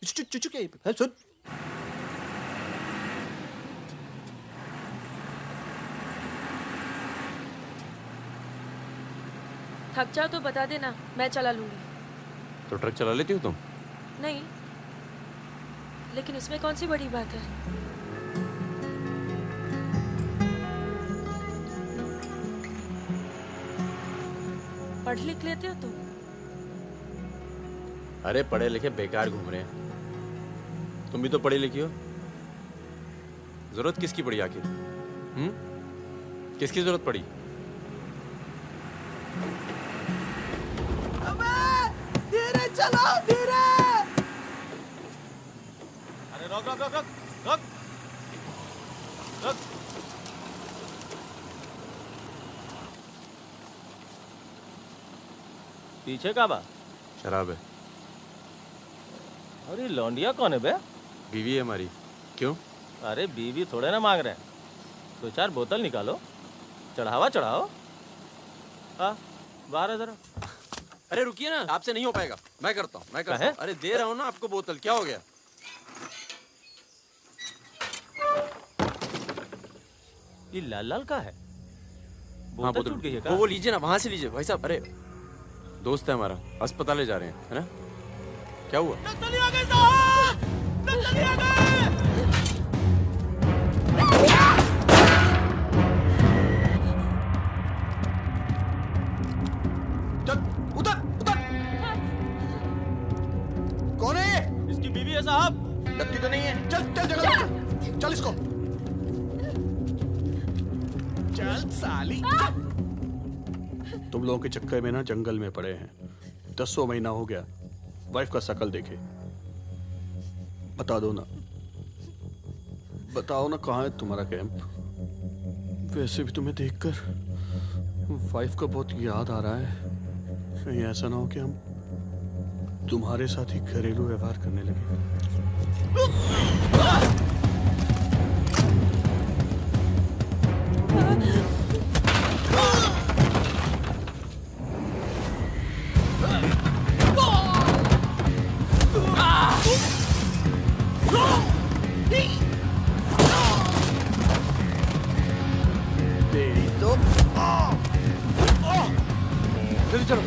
चुप क्या सुन।
थक जाओ तो बता देना, मैं चला लूंगी।
तो ट्रक चला लेती हो तुम?
नहीं, लेकिन इसमें कौन सी बड़ी बात है? पढ़ लिख लेते हो तुम?
अरे पढ़े लिखे बेकार घूम रहे हैं। तुम भी तो पढ़ी लिखी हो। जरूरत किसकी पड़ी आखिर? किसकी जरूरत पड़ी?
धीरे चलाओ, धीरे।
अरे रोक। पीछे का बा?
शराब है।
अरे लौंडिया कौन है बे?
बीवी है हमारी। क्यों?
अरे बीवी थोड़े ना मांग रहे हैं, 2-4 बोतल निकालो, चढ़ावा चढ़ाओ। हाँ बाहर है जरा।
अरे रुकिए ना, आपसे नहीं हो पाएगा। मैं करता हूँ। अरे दे रहा हूँ ना आपको बोतल, क्या हो गया?
ये लाल का है?
हाँ
बोतल टूट गई है क्या?
वो लीजिए ना, वहां से लीजिए भाई साहब। अरे दोस्त है हमारा, अस्पताल ले जा रहे हैं, है ना? क्या हुआ?
नक्सली आ गए साहब, नक्सली आ गए।
कौन है ये?
इसकी बीवी है साहब।
लगती तो नहीं है। चल जगह चल इसको।
चल साली। तुम लोगों के चक्कर में ना जंगल में पड़े हैं। 10 महीना हो गया, वाइफ का शकल देखे। बता दो ना, बताओ ना कहाँ है तुम्हारा कैंप? वैसे भी तुम्हें देखकर वाइफ का बहुत याद आ रहा है। कहीं ऐसा ना हो कि हम तुम्हारे साथ ही घरेलू व्यवहार करने लगे।
तेरी तो
जल्दी चलो।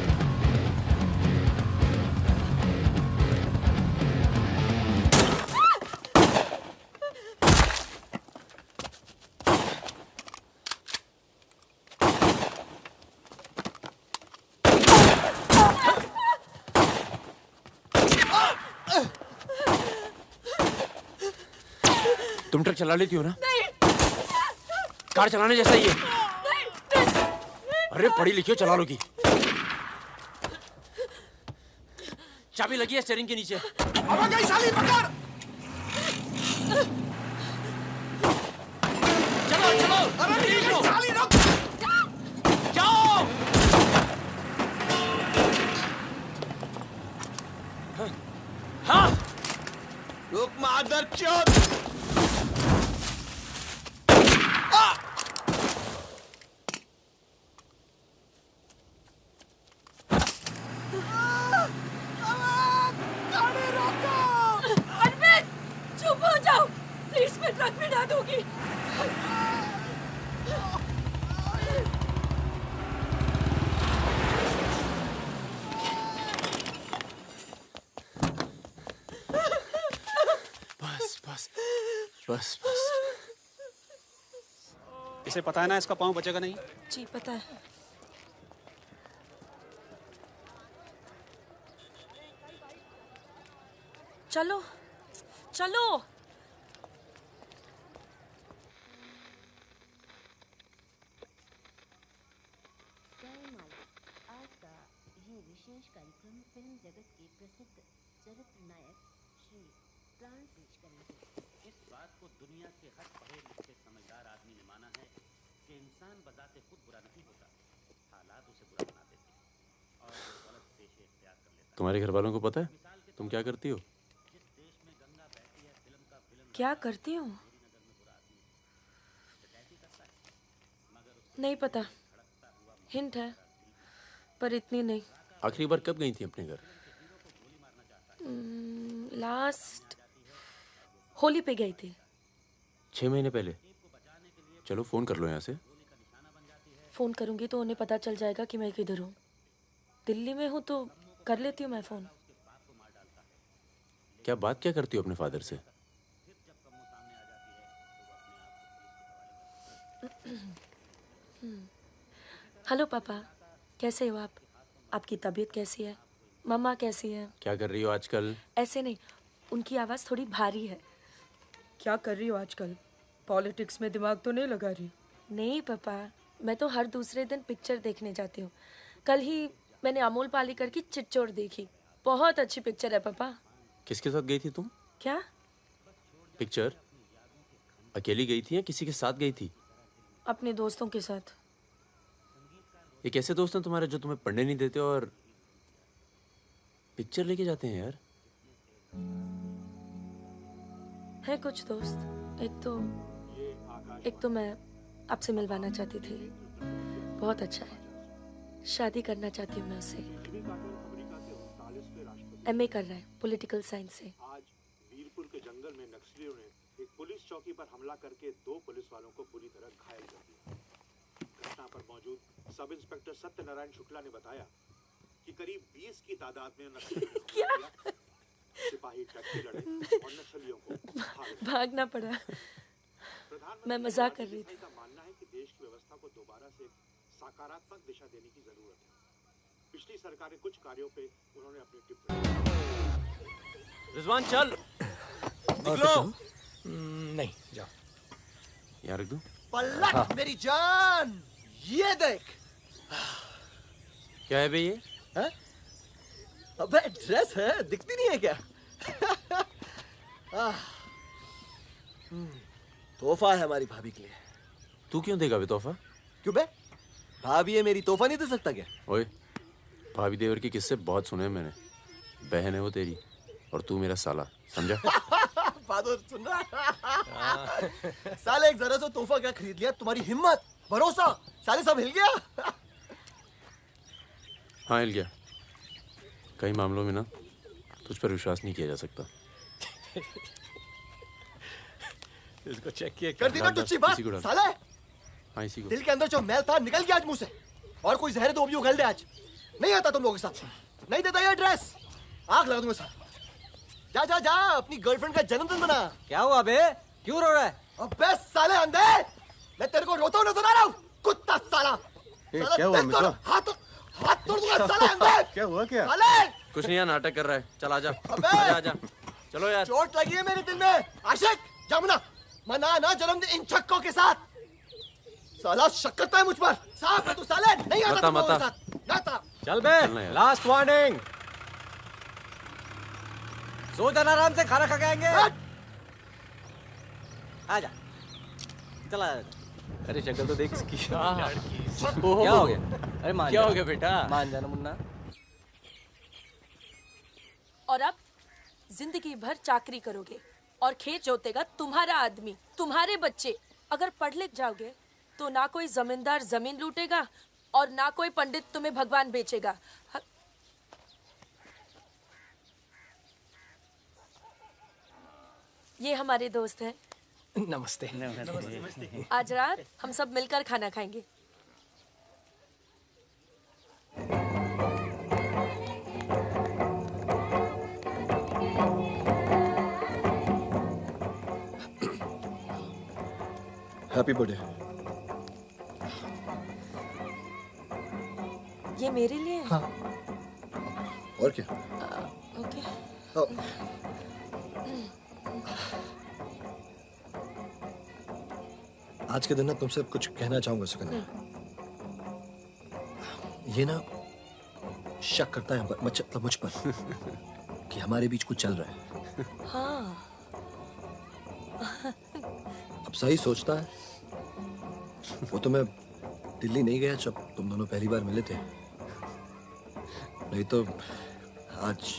तुम ट्रक चला लेती हो ना?
नहीं।
कार चलाने जैसा ही है। अरे पढ़ी लिखी हो, चला लोगी। चाबी लगी है स्टीयरिंग के नीचे।
अब गई साली, पकड़।
चलो चलो।
अरे नहीं साली, रुक।
जाओ। हाँ।
रुक मादरचोद।
प्लीज मैं ट्रक में डाल दूंगी।
बस बस बस बस।
इसे पता है ना इसका पाँव बचेगा नहीं।
जी पता है। चलो चलो।
विशेष कार्यक्रम फिल्म जगत के प्रसिद्ध चरित्र नायक श्री प्राण पेश करेंगे।
इस बात को दुनिया के हर पढ़े लिखे समझदार आदमी ने माना है कि इंसान बजाते खुद बुरा नहीं होता, हालात उसे बुरा बना देते हैं और वो गलत पेशे इख्तियार कर लेता है।
तुम्हारे घर वालों को पता है तुम क्या करती हो?
क्या करती हूँ? नहीं पता, हिंट है पर इतनी नहीं।
आखिरी बार कब गई थी अपने घर?
लास्ट होली पे गई थी।
6 महीने पहले। चलो फोन कर लो यहाँ से।
फोन करूंगी तो उन्हें पता चल जाएगा कि मैं किधर हूँ। दिल्ली में हूँ तो कर लेती हूँ मैं फोन।
क्या बात क्या करती हो अपने फादर से?
हेलो पापा, कैसे हो आप? आपकी तबीयत कैसी है? मम्मा कैसी है?
क्या कर रही हो आजकल?
ऐसे नहीं, उनकी आवाज़ थोड़ी भारी है। क्या कर रही हो आजकल? पॉलिटिक्स में दिमाग तो नहीं लगा रही? नहीं पापा, मैं तो हर दूसरे दिन पिक्चर देखने जाती हूँ। कल ही मैंने अमोल पालेकर की चिट्चोड़ देखी। बहुत अच्छी पिक्चर है पापा।
किसके साथ गई थी तुम?
क्या?
पिक्चर अकेली गई थी या किसी के साथ गई थी?
अपने दोस्तों के साथ।
ये कैसे दोस्त हैं तुम्हारे जो तुम्हें पढ़ने नहीं देते और पिक्चर लेके जाते हैं यार?
है कुछ दोस्त। एक तो मैं आपसे मिलवाना चाहती थी। बहुत अच्छा है। शादी करना चाहती हूँ मैं उससे। MA कर रहा है पॉलिटिकल साइंस से।
आज वीरपुर के जंगल में नक्सलियों ने एक पुलिस चौकी पर हमला करके 2 पुलिस वालों को बुरी तरह घायल कर दिया। घटना पर मौजूद सब इंस्पेक्टर सत्यनारायण शुक्ला ने बताया कि करीब 20 की तादाद में नक्सलियों सिपाही टक्के लड़े और नक्सलियों को
भागना पड़ा। मैं मजाक कर रही थी।
का मानना है कि देश की व्यवस्था को दोबारा से सकारात्मक दिशा देने की जरूरत है। पिछली सरकार के कुछ कार्यों पे उन्होंने अपनी टिप्पणी।
रिजवान चल निकलो।
नहीं जाओ।
यार रख दूं?
पलट मेरी जान, ये देख।
क्या है बे ये?
है? अबे ड्रेस है, दिखती नहीं है क्या? तोहफा है हमारी भाभी के लिए।
तू क्यों देगा बे तोहफा?
क्यों बे? भाभी है मेरी, तोहफा नहीं दे सकता क्या?
ओए, भाभी देवर के किस्से बहुत सुने हैं मैंने। बहन है वो तेरी और तू मेरा साला, समझा?
बहादुर सुन रहा? साले एक जरा सा तोहफा क्या खरीद लिया? तुम्हारी हिम्मत, भरोसा, साले सब हिल गया।
हाँ हिल गया। कई मामलों में ना तुझ पर विश्वास नहीं किया जा सकता।
इसको चेक किया
कर दी ना तुच्छी बात, साले।
हाँ इसी को।
दिल के अंदर जो मैल था निकल गया आज मुंह से। और कोई जहर दो भी उगल दे आज। नहीं आता तुम लोगों के साथ, नहीं देता ये ड्रेस, आग लगा दूंगा साथ। जा जा जा, अपनी गर्लफ्रेंड का जन्मदिन मना।
क्या हुआ बे, क्यों रो रहा है?
अबे साले अंधे, मैं तेरे को रोता हूँ नजर आ रहा हूँ, कुत्ता साला। साला
क्या हुआ मित्रा?
हाथ तोड़ दूंगा साले अंधे।
क्या हुआ क्या?
साले
कुछ नहीं यार, नाटक कर रहा है। चल आजा,
अबे
आजा। चलो यार,
चोट लगी है मेरे दिल में। आशिक जमुना मना ना जन्मदिन इन छक्कों के साथ। साला शक करता है मुझ पर। साफ है तू साले, नहीं आता तुम लोगों के साथ। नाता
चल बे, लास्ट वार्निंग। सो जाना आराम से, खाना खा के आएंगे। आजा, चला। अरे शक्ल तो देख इसकी। क्या हो गया? अरे मान क्या हो गया बेटा? मान जाना मुन्ना।
और अब जिंदगी भर चाकरी करोगे और खेत जोतेगा तुम्हारा आदमी, तुम्हारे बच्चे। अगर पढ़ लिख जाओगे तो ना कोई जमींदार जमीन लूटेगा और ना कोई पंडित तुम्हें भगवान बेचेगा। ये हमारे दोस्त हैं।
नमस्ते।
आज रात हम सब मिलकर खाना खाएंगे।
Happy birthday.
ये मेरे लिए है?
हाँ। और क्या?
ओके।
आज के दिन ना तुमसे कुछ कहना चाहूंगा सुकन्या। ये ना शक करता है मतलब मुझ पर कि हमारे बीच कुछ चल रहा है।
हाँ।
अब सही सोचता है। वो तो मैं दिल्ली नहीं गया जब तुम दोनों पहली बार मिले थे, नहीं तो आज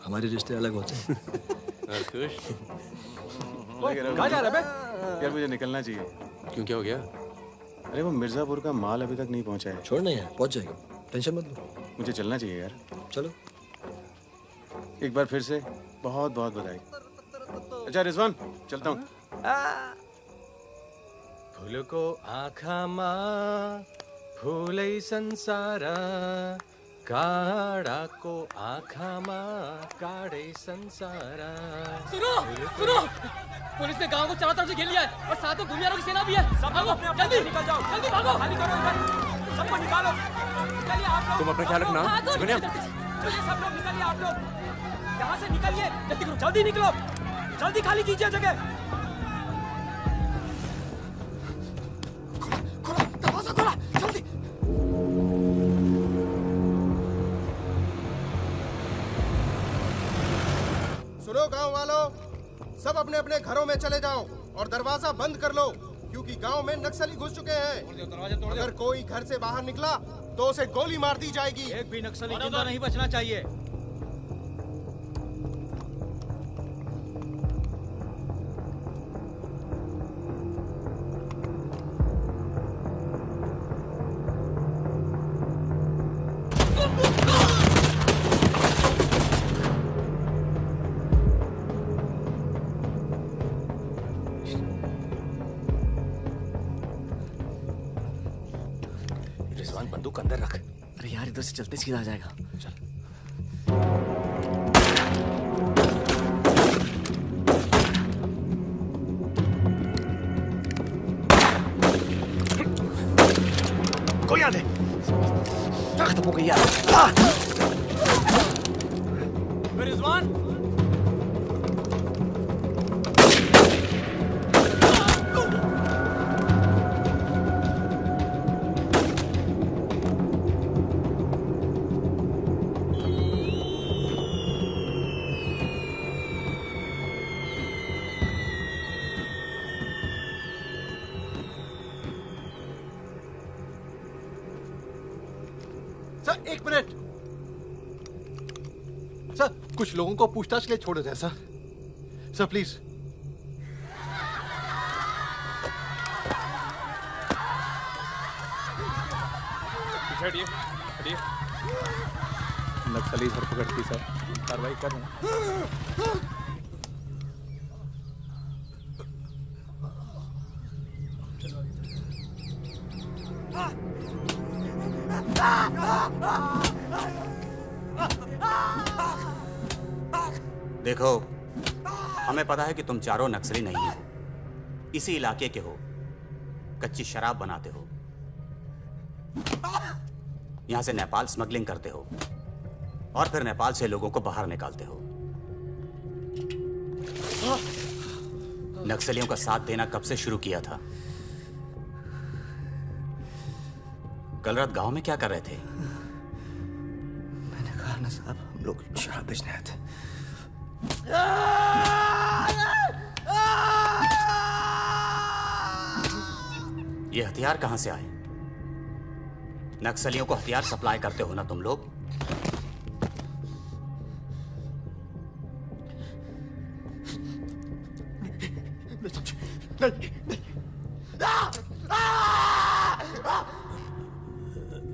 हमारे रिश्ते अलग होते हैं।
खुश?
कहाँ जा रहा है बे?
यार मुझे निकलना चाहिए।
क्यों, क्या हो गया?
अरे वो मिर्जापुर का माल अभी तक नहीं पहुंचा है।
छोड़ना यार, पहुंच जाएगा, टेंशन मत लो।
मुझे चलना चाहिए यार।
चलो।
एक बार फिर से बहुत बहुत बधाई। अच्छा रिजवान, चलता हूँ।
फूलको आँखामा फुलै संसार, काडाको आँखामा काडै संसार।
सुनो सुनो, पुलिस ने गांव को चारों तरफ से घेर लिया है और साथ में भूमियारों की सेना भी है। सब भागो, जल्दी निकल जाओ, जल्दी भागो, खाली करो इधर, सबको निकालो। निकलिए आप लोग,
तुम अपना ख्याल रखना। सुकन्या,
चलिए सब लोग निकलिए, आप लोग यहाँ से निकलिए, जल्दी करो, जल्दी निकलो, जल्दी खाली कीजिए जगह।
दरवाजा खोला, जल्दी।
सुनो गांव वालों, सब अपने अपने घरों में चले जाओ और दरवाजा बंद कर लो, क्योंकि गांव में नक्सली घुस चुके हैं। अगर कोई घर से बाहर निकला तो उसे गोली मार दी जाएगी।
एक भी नक्सली जिंदा नहीं बचना चाहिए।
रिजवान बंदूक अंदर रख। अरे यार इधर से चलते सीधा आ जाएगा। चल। कोई आ दे। खत्म हो गई यार।
रिजवान,
सर एक मिनट। सर कुछ लोगों को पूछताछ के लिए छोड़ दें सर। Sir please.
हटिए, हटिए।
नक्सली धरपकड़ की सर, कार्रवाई कर रहे हैं।
देखो, हमें पता है कि तुम चारों नक्सली नहीं हो, इसी इलाके के हो, कच्ची शराब बनाते हो, यहां से नेपाल स्मगलिंग करते हो और फिर नेपाल से लोगों को बाहर निकालते हो। नक्सलियों का साथ देना कब से शुरू किया था? कल रात गांव में क्या कर रहे थे?
मैंने कहा ना साहब, हम लोग शराब बेचने आए थे।
ये हथियार कहां से आए? नक्सलियों को हथियार सप्लाई करते हो ना तुम लोग?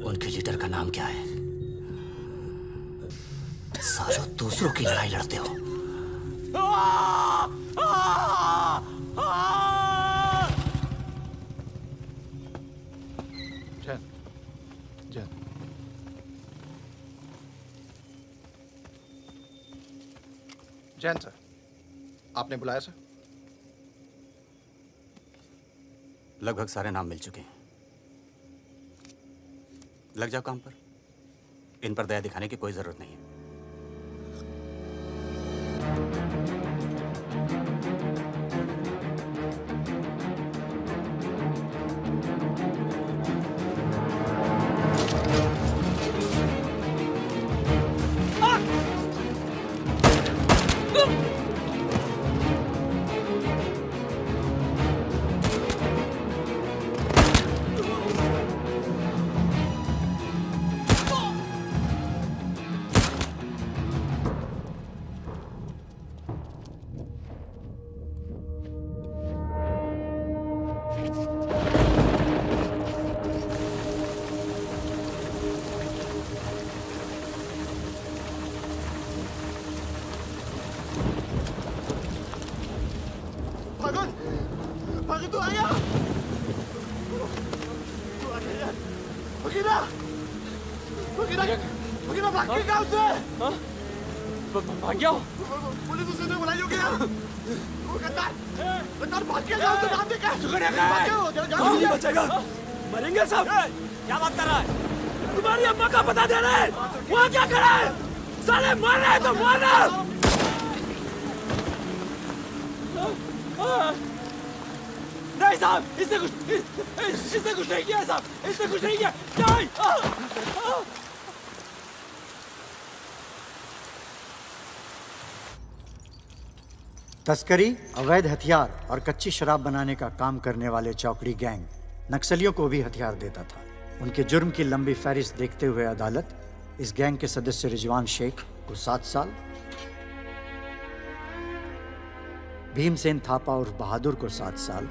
उनके लीडर का नाम क्या है? सालों दूसरों की लड़ाई लड़ते हो।
जैन सर, आपने बुलाया सर?
लगभग सारे नाम मिल चुके हैं। लग जाओ काम पर। इन पर दया दिखाने की कोई जरूरत नहीं है।
भाग गया?
पुलिस उसे तो बुलाई होगी यार। वो गद्दार भाग गया गांव से, नाम देखा?
नहीं बचेगा। मरेंगे सब। क्या बात कर रहा है? तुम्हारी अम्मा का पता दे रहे हैं। वहाँ क्या कर रहा है? साले मर रहे हैं तो मारना। नहीं साहब, इसने कुछ नहीं किया साहब, इसने कुछ नहीं किया। नहीं।
तस्करी, अवैध हथियार और कच्ची शराब बनाने का काम करने वाले चौकड़ी गैंग नक्सलियों को भी हथियार देता था। उनके जुर्म की लंबी फहरिस्त देखते हुए अदालत इस गैंग के सदस्य रिजवान शेख को 7 साल, भीमसेन थापा उर्फ बहादुर को 7 साल,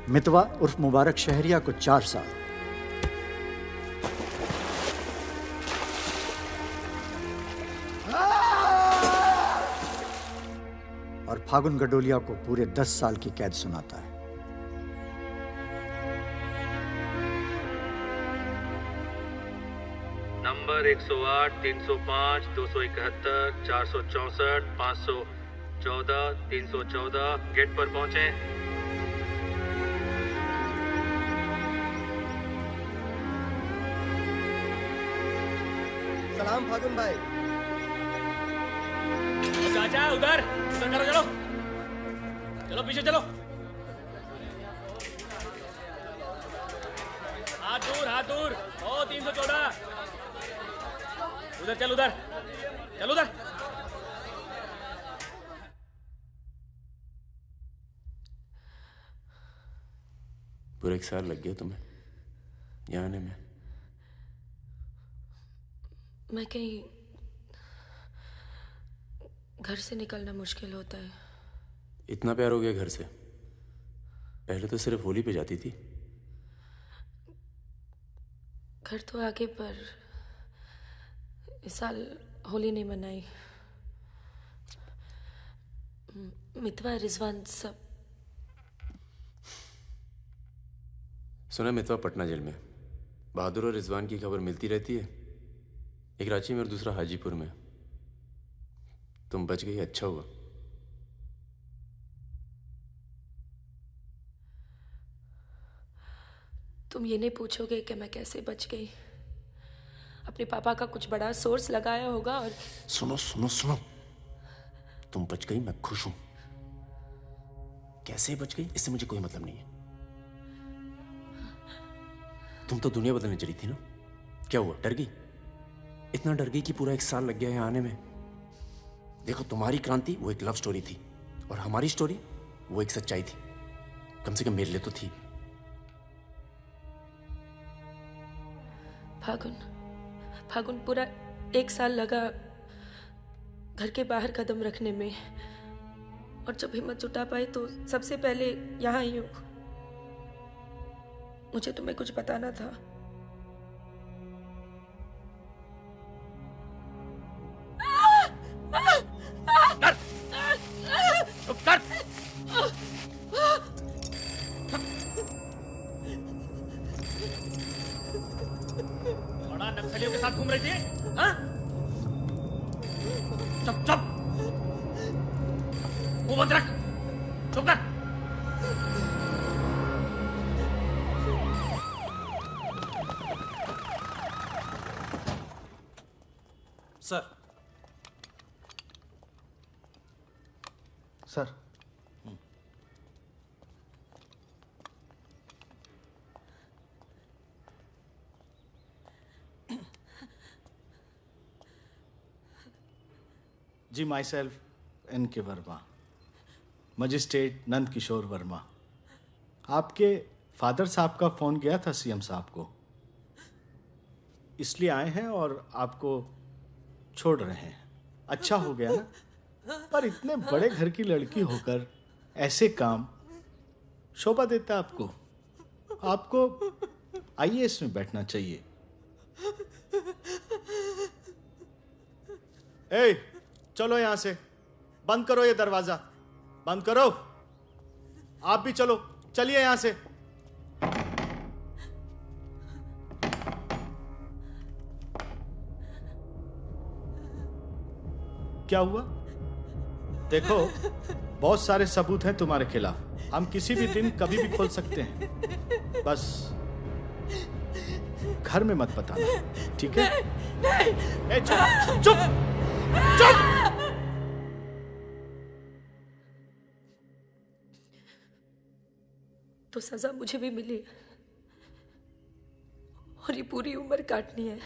मितवा उर्फ मुबारक शहरिया को 4 साल और फागुन गडोलिया को पूरे 10 साल की कैद सुनाता है।
नंबर 108, 305, 271, 464, 514, 314 गेट पर पहुंचे।
सलाम फागुन भाई।
चाचा उधर करो, चलो चलो पीछे चलो। हाथ दूर। ओ 314 उधर चल, उधर।
पूरे 1 साल लग गया तुम्हें यहाँ आने में?
मैं कहीं घर से निकलना मुश्किल होता है।
इतना प्यार हो गया घर से? पहले तो सिर्फ होली पे जाती थी।
घर तो आगे, पर इस साल होली नहीं मनाई। मितवा रिजवान सब
सुना मितवा पटना जेल में। बहादुर और रिजवान की खबर मिलती रहती है, एक रांची में और दूसरा हाजीपुर में। तुम बच गई, अच्छा हुआ।
तुम ये नहीं पूछोगे कि मैं कैसे बच गई? अपने पापा का कुछ बड़ा सोर्स लगाया होगा और
सुनो सुनो सुनो, तुम बच गई, मैं खुश हूं। कैसे बच गई इससे मुझे कोई मतलब नहीं है। तुम तो दुनिया बदलने चली थी ना, क्या हुआ, डर गई? इतना डर गई कि पूरा 1 साल लग गया है आने में। देखो, तुम्हारी क्रांति वो एक लव स्टोरी थी और हमारी स्टोरी वो एक सच्चाई थी। कम से कम मेरे लिए तो थी।
फागुन पूरा 1 साल लगा घर के बाहर कदम रखने में, और जब हिम्मत जुटा पाई तो सबसे पहले यहाँ आई हूँ। मुझे तुम्हें कुछ बताना था।
बड़ा नक्सलियों के साथ घूम रही थी, हाँ? चुप चुप, मुंह बंद रख, चुप कर।
Sir.
Sir, ji, myself N.K. Verma, magistrate Nand Kishore Verma. आपके फादर साहब का फ़ोन गया था सीएम साहब को, इसलिए आए हैं और आपको छोड़ रहे हैं। अच्छा हो गया ना, पर इतने बड़े घर की लड़की होकर ऐसे काम शोभा देता आपको। आपको IAS में बैठना चाहिए। ए, चलो यहां से, बंद करो ये दरवाजा, बंद करो। आप भी चलो, चलिए यहां से। क्या हुआ? देखो, बहुत सारे सबूत हैं तुम्हारे खिलाफ। हम किसी भी दिन कभी भी खोल सकते हैं। बस घर में मत बताना, ठीक है? ए, चुप चुप चुप।
तो सजा मुझे भी मिली और ये पूरी उम्र काटनी है।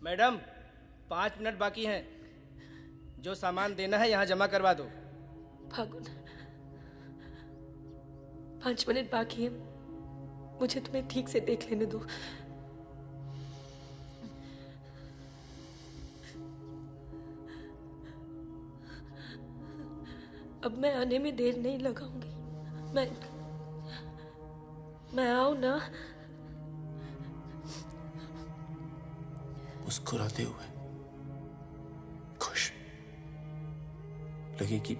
मैडम, 5 मिनट बाकी हैं। जो सामान देना है यहाँ जमा करवा दो।
फागुन, 5 मिनट बाकी है, मुझे तुम्हें ठीक से देख लेने दो। अब मैं आने में देर नहीं लगाऊंगी। मैं आऊं ना?
मुस्कुराते हुए, खुश, लगे कि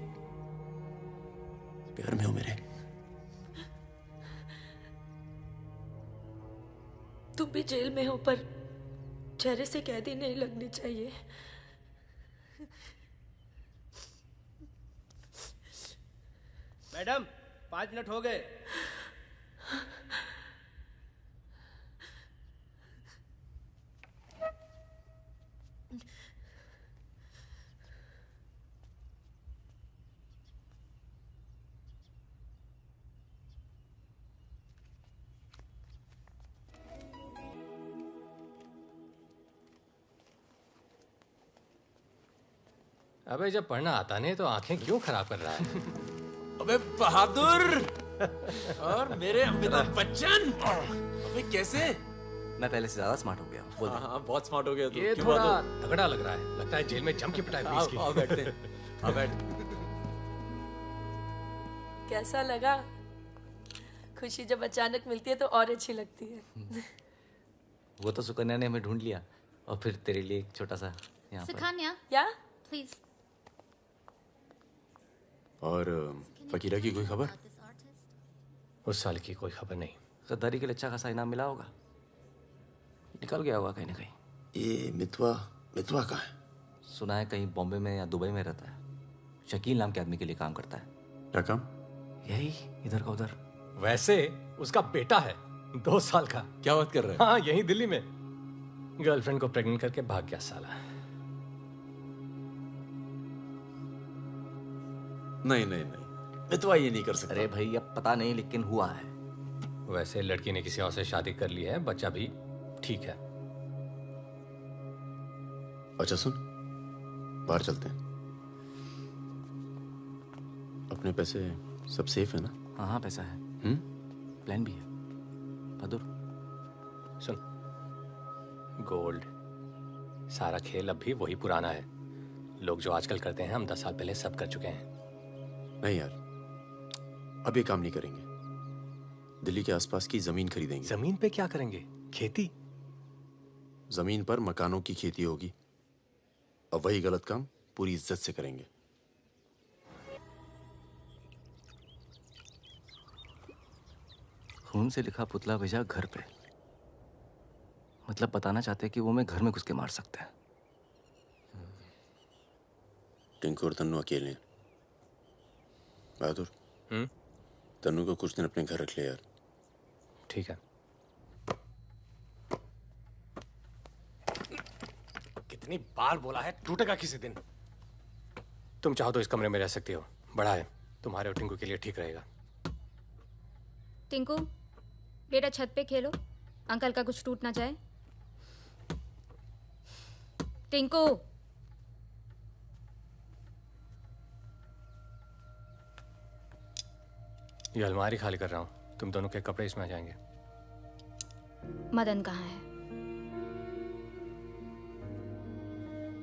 प्यार में हो मेरे।
तुम भी जेल में हो, पर चेहरे से कैदी नहीं लगनी चाहिए।
मैडम, 5 मिनट हो गए।
अबे जब पढ़ना आता नहीं तो आंखें क्यों खराब कर रहा है?
अबे बहादुर और मेरे अमिताभ बच्चन, अबे कैसे?
मैं पहले से ज्यादा स्मार्ट हो गया। बोल दे।
हाँ, बहुत स्मार्ट हो गया तू।
ये थोड़ा तगड़ा लग रहा है, लगता है जेल में जम के पिटाई हुई इसकी।
आओ बैठते हैं, आओ बैठ।
कैसा लगा? खुशी जब अचानक मिलती है तो और अच्छी लगती है।
वो तो सुकन्या ने हमें ढूंढ लिया और फिर तेरे लिए एक छोटा सा यहाँ पर।
सुकन्या,
या
प्लीज।
और फकीरा की कोई खबर?
उस साल की कोई खबर नहीं।
गद्दारी के लिए अच्छा खासा इनाम मिला होगा, निकल गया होगा कहीं ना कहीं।
ये मितवा कहाँ है?
सुना है कहीं बॉम्बे में या दुबई में रहता है। शकील नाम के आदमी के लिए काम करता है।
क्या काम?
यही इधर का उधर।
वैसे उसका बेटा है 2 साल का।
क्या बात कर रहे हैं?
हाँ, यही दिल्ली में गर्लफ्रेंड को प्रेग्नेंट करके भाग गया साला।
नहीं, मितवा ये नहीं कर सकता।
अरे भाई अब पता नहीं, लेकिन हुआ है।
वैसे लड़की ने किसी और से शादी कर ली है, बच्चा भी ठीक है।
अच्छा सुन, बाहर चलते हैं। अपने पैसे सब सेफ है ना?
हाँ पैसा है। प्लान भी है। बहादुर
सुन, गोल्ड सारा खेल अब भी वही पुराना है। लोग जो आजकल करते हैं हम 10 साल पहले सब कर चुके हैं।
नहीं यार, अब ये काम नहीं करेंगे। दिल्ली के आसपास की जमीन खरीदेंगे।
जमीन पे क्या करेंगे? खेती?
जमीन पर मकानों की खेती होगी। अब वही गलत काम पूरी इज्जत से करेंगे।
खून से लिखा पुतला भेजा घर पे। मतलब बताना चाहते हैं कि वो मैं घर में घुस के मार सकते हैं।
टिंकू और तन्नू अकेले हैं। बहादुर, तन्नू को कुछ दिन अपने घर रख ले यार।
ठीक है। कितनी बार बोला है, टूटेगा किसी दिन। तुम चाहो तो इस कमरे में रह सकती हो, बड़ा है, तुम्हारे और टिंकू के लिए ठीक रहेगा।
टिंकू बेटा छत पे खेलो, अंकल का कुछ टूट ना जाए। टिंकू
ये अलमारी खाली कर रहा हूँ, तुम दोनों के कपड़े इसमें आ जाएंगे।
मदन कहाँ है?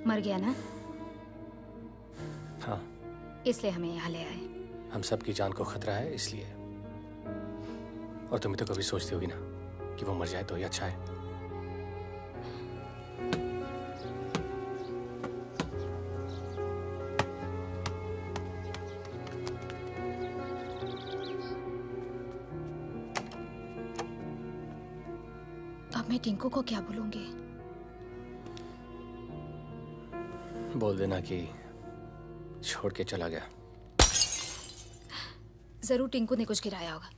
मर गया ना?
हाँ,
इसलिए हमें यहाँ ले आए।
हम सबकी जान को खतरा है इसलिए। और तुम तो कभी सोचती होगी ना कि वो मर जाए तो ही अच्छा है।
अब मैं टिंकू को क्या बोलूंगी?
बोल देना कि छोड़ के चला गया।
जरूर टिंकू ने कुछ गिराया होगा।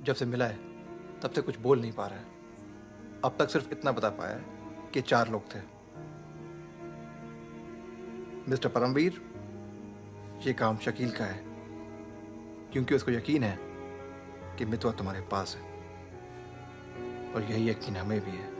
जब से मिला है तब से कुछ बोल नहीं पा रहा है। अब तक सिर्फ इतना बता पाया है कि 4 लोग थे। मिस्टर परमवीर, ये काम शकील का है, क्योंकि उसको यकीन है कि मितवा तुम्हारे पास है, और यही यकीन हमें भी है।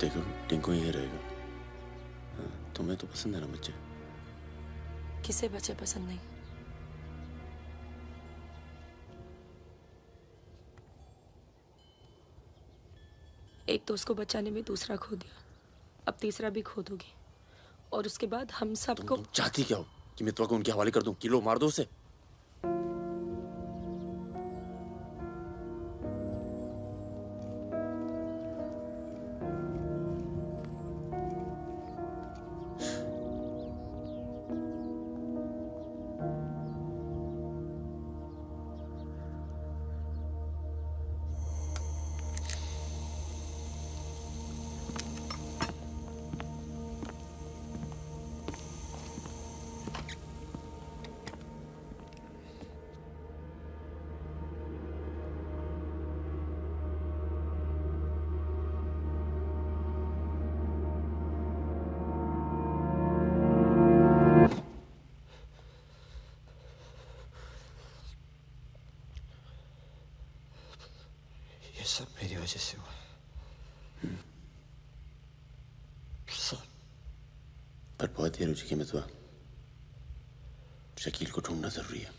देखो टिंकू यही रहेगा। हाँ, तुम्हें तो पसंद है ना बच्चे?
किसे बच्चे पसंद नहीं? एक दोस्त को बचाने में दूसरा खो दिया, अब तीसरा भी खो दोगी, और उसके बाद हम सबको।
तुम चाहती क्या हो कि मितवा को उनके हवाले कर दूं? किलो मार दो उसे।
ये सब मेरी वजह से हुआ। सब।
पर बहुत देर हो चुकी है मितवा। शकील को ढूंढना जरूरी है।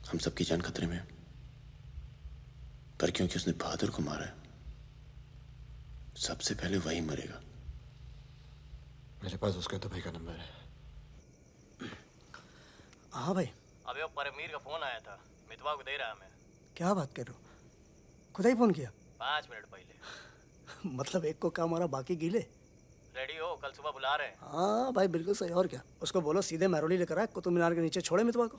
हम सबकी जान खतरे में है। पर क्योंकि उसने बहादुर को मारा है, सबसे पहले वही मरेगा।
मेरे पास उसका तो भाई का नंबर है।
हाँ भाई।
अबे वो परमीर का फोन आया था, मितवा को दे रहा है हमें।
क्या बात कर रहे हो? खुदा ही फोन किया?
5 मिनट पहले।
मतलब एक को काम हो रहा, बाकी गीले।
रेडी हो, कल सुबह बुला रहे हैं।
हाँ भाई बिल्कुल सही। और क्या, उसको बोलो सीधे महरौली लेकर आए, कुतुब मीनार के नीचे छोड़े मितवा को।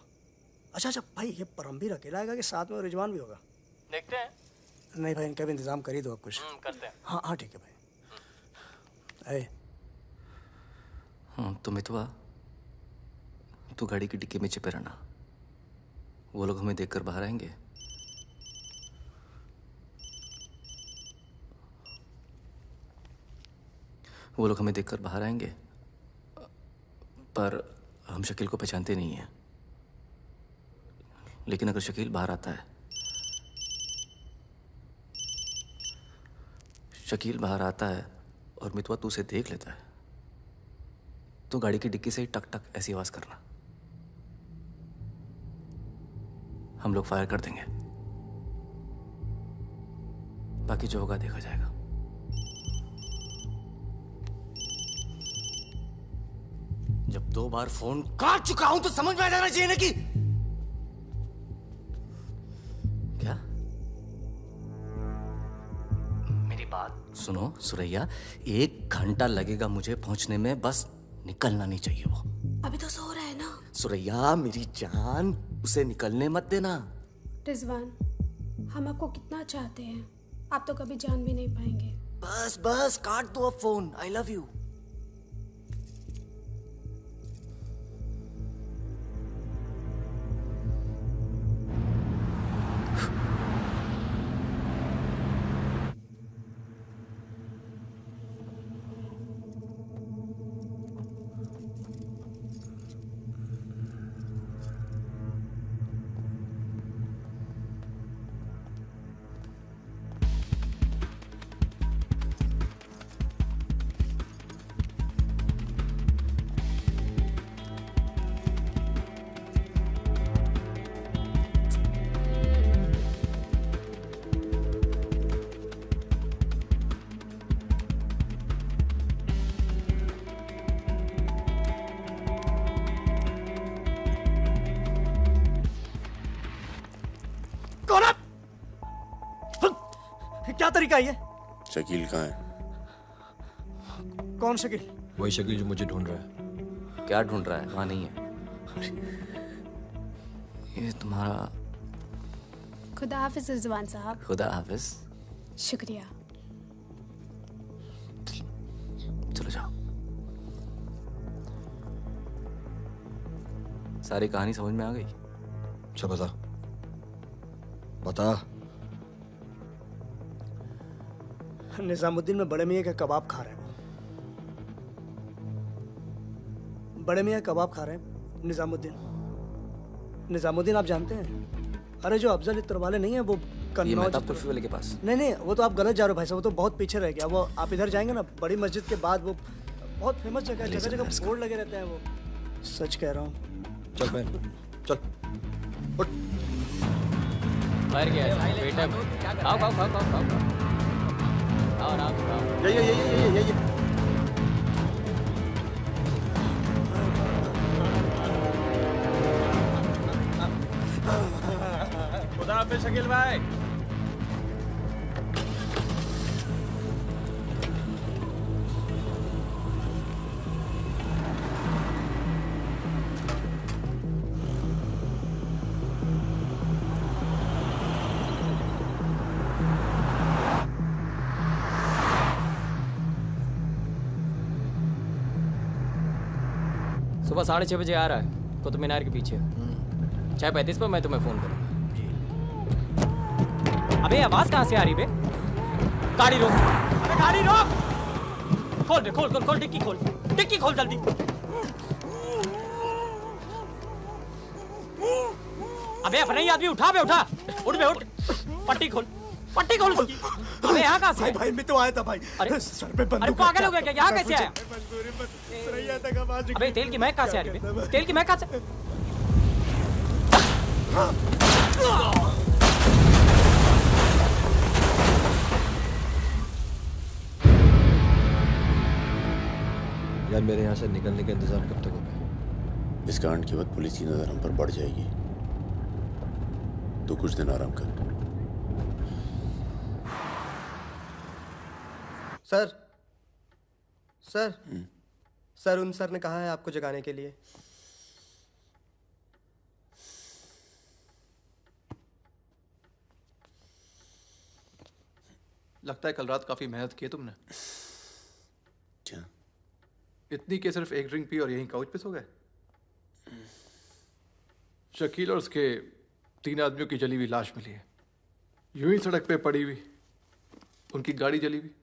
अच्छा भाई, ये परमवीर अकेला आएगा कि साथ में रिजवान भी होगा?
देखते हैं।
नहीं भाई, इनका भी इंतजाम कर ही दो आप कुछ।
करते हैं।
हाँ हाँ ठीक है भाई।
हाँ तो मितवा, तू गाड़ी की डिक्की में छिपे रहना। वो लोग हमें देखकर बाहर आएंगे। वो लोग हमें देखकर बाहर आएंगे, पर हम शकील को पहचानते नहीं हैं। लेकिन अगर शकील बाहर आता है, शकील बाहर आता है और मितवा तू उसे देख लेता है, तो गाड़ी की डिक्की से ही टक टक ऐसी आवाज करना। हम लोग फायर कर देंगे, बाकी जो होगा देखा जाएगा। जब 2 बार फोन काट चुका हूं तो समझ में आ जाना चाहिए ना कि क्या। मेरी बात सुनो सुरैया, 1 घंटा लगेगा मुझे पहुंचने में, बस निकलना नहीं चाहिए वो।
अभी तो सो रहा है ना।
सुरैया मेरी जान, उसे निकलने मत देना।
रिजवान, हम आपको कितना चाहते हैं, आप तो कभी जान भी नहीं पाएंगे।
बस बस काट दो अब फोन। I love you.
क्या तरीका है ये?
शकील कहाँ है?
कौन शकील?
वही शकील जो मुझे ढूंढ रहा है।
क्या ढूंढ रहा है? वहां नहीं है। ये तुम्हारा।
खुदा हाफिज रिजवान साहब।
खुदा हाफिज।
शुक्रिया।
चलो जाओ। सारी कहानी समझ में आ गई?
अच्छा बता बता।
निजामुद्दीन में बड़े मियाँ का कबाब खा रहे हैं। बड़े मियाँ कबाब खा रहे हैं। निजामुद्दीन आप जानते हैं? अरे जो अफजल इत्र वाले नहीं है, वो
ये मेहताब कुल्फी वाले के पास।
नहीं नहीं, वो तो आप गलत जा रहे हो भाई साहब, वो तो बहुत पीछे रह गया। वो आप इधर जाएंगे ना, बड़ी मस्जिद के बाद वो बहुत फेमस जगह है, जगह जगह बोर्ड लगे रहते हैं। वो सच कह रहा हूँ।
चल बहन चल।
बाहर गया बेटा, खाओ खाओ खाओ खाओ खाओ खाओ आराम से खाओ।
ये
खुदा हाफिज शकील भाई।
सुबह 6:30 बजे आ रहा है कुतुब मीनार के पीछे। 6:35 पर मैं तुम्हें फोन करूँगा। अबे आवाज कहाँ से आ रही बे? गाड़ी रोक, अबे गाड़ी रोक। खोल बे, खोल खोल खोल, डिक्की खोल, डिक्की खोल जल्दी। अबे अपना ही आदमी उठा बे, उठा, उठ बे उठ। पट्टी खोल, पट्टी खोल उसकी। अबे यहाँ कहाँ से?
भाई मैं तो आया था भाई।
अरे
सर पे बंदूक।
अरे पागल हो गया क्या? यहाँ कैसे आया?
अबे
अबे तेल की महक कहाँ से आ रही है? तेल की महक कहाँ से?
यार मेरे यहाँ से निकलने का इंतजाम कब तक होगा?
इस कांड के बाद पुलिस की नजर हम पर बढ़ जाएगी। तो कुछ दिन आराम कर।
सर सर सर उन सर ने कहा है आपको जगाने के लिए।
लगता है कल रात काफी मेहनत की है तुमने।
क्या?
इतनी कि सिर्फ एक ड्रिंक पी और यहीं काउच पे सो गए? शकील और उसके 3 आदमियों की जली हुई लाश मिली है, यूं ही सड़क पे पड़ी हुई। उनकी गाड़ी जली हुई।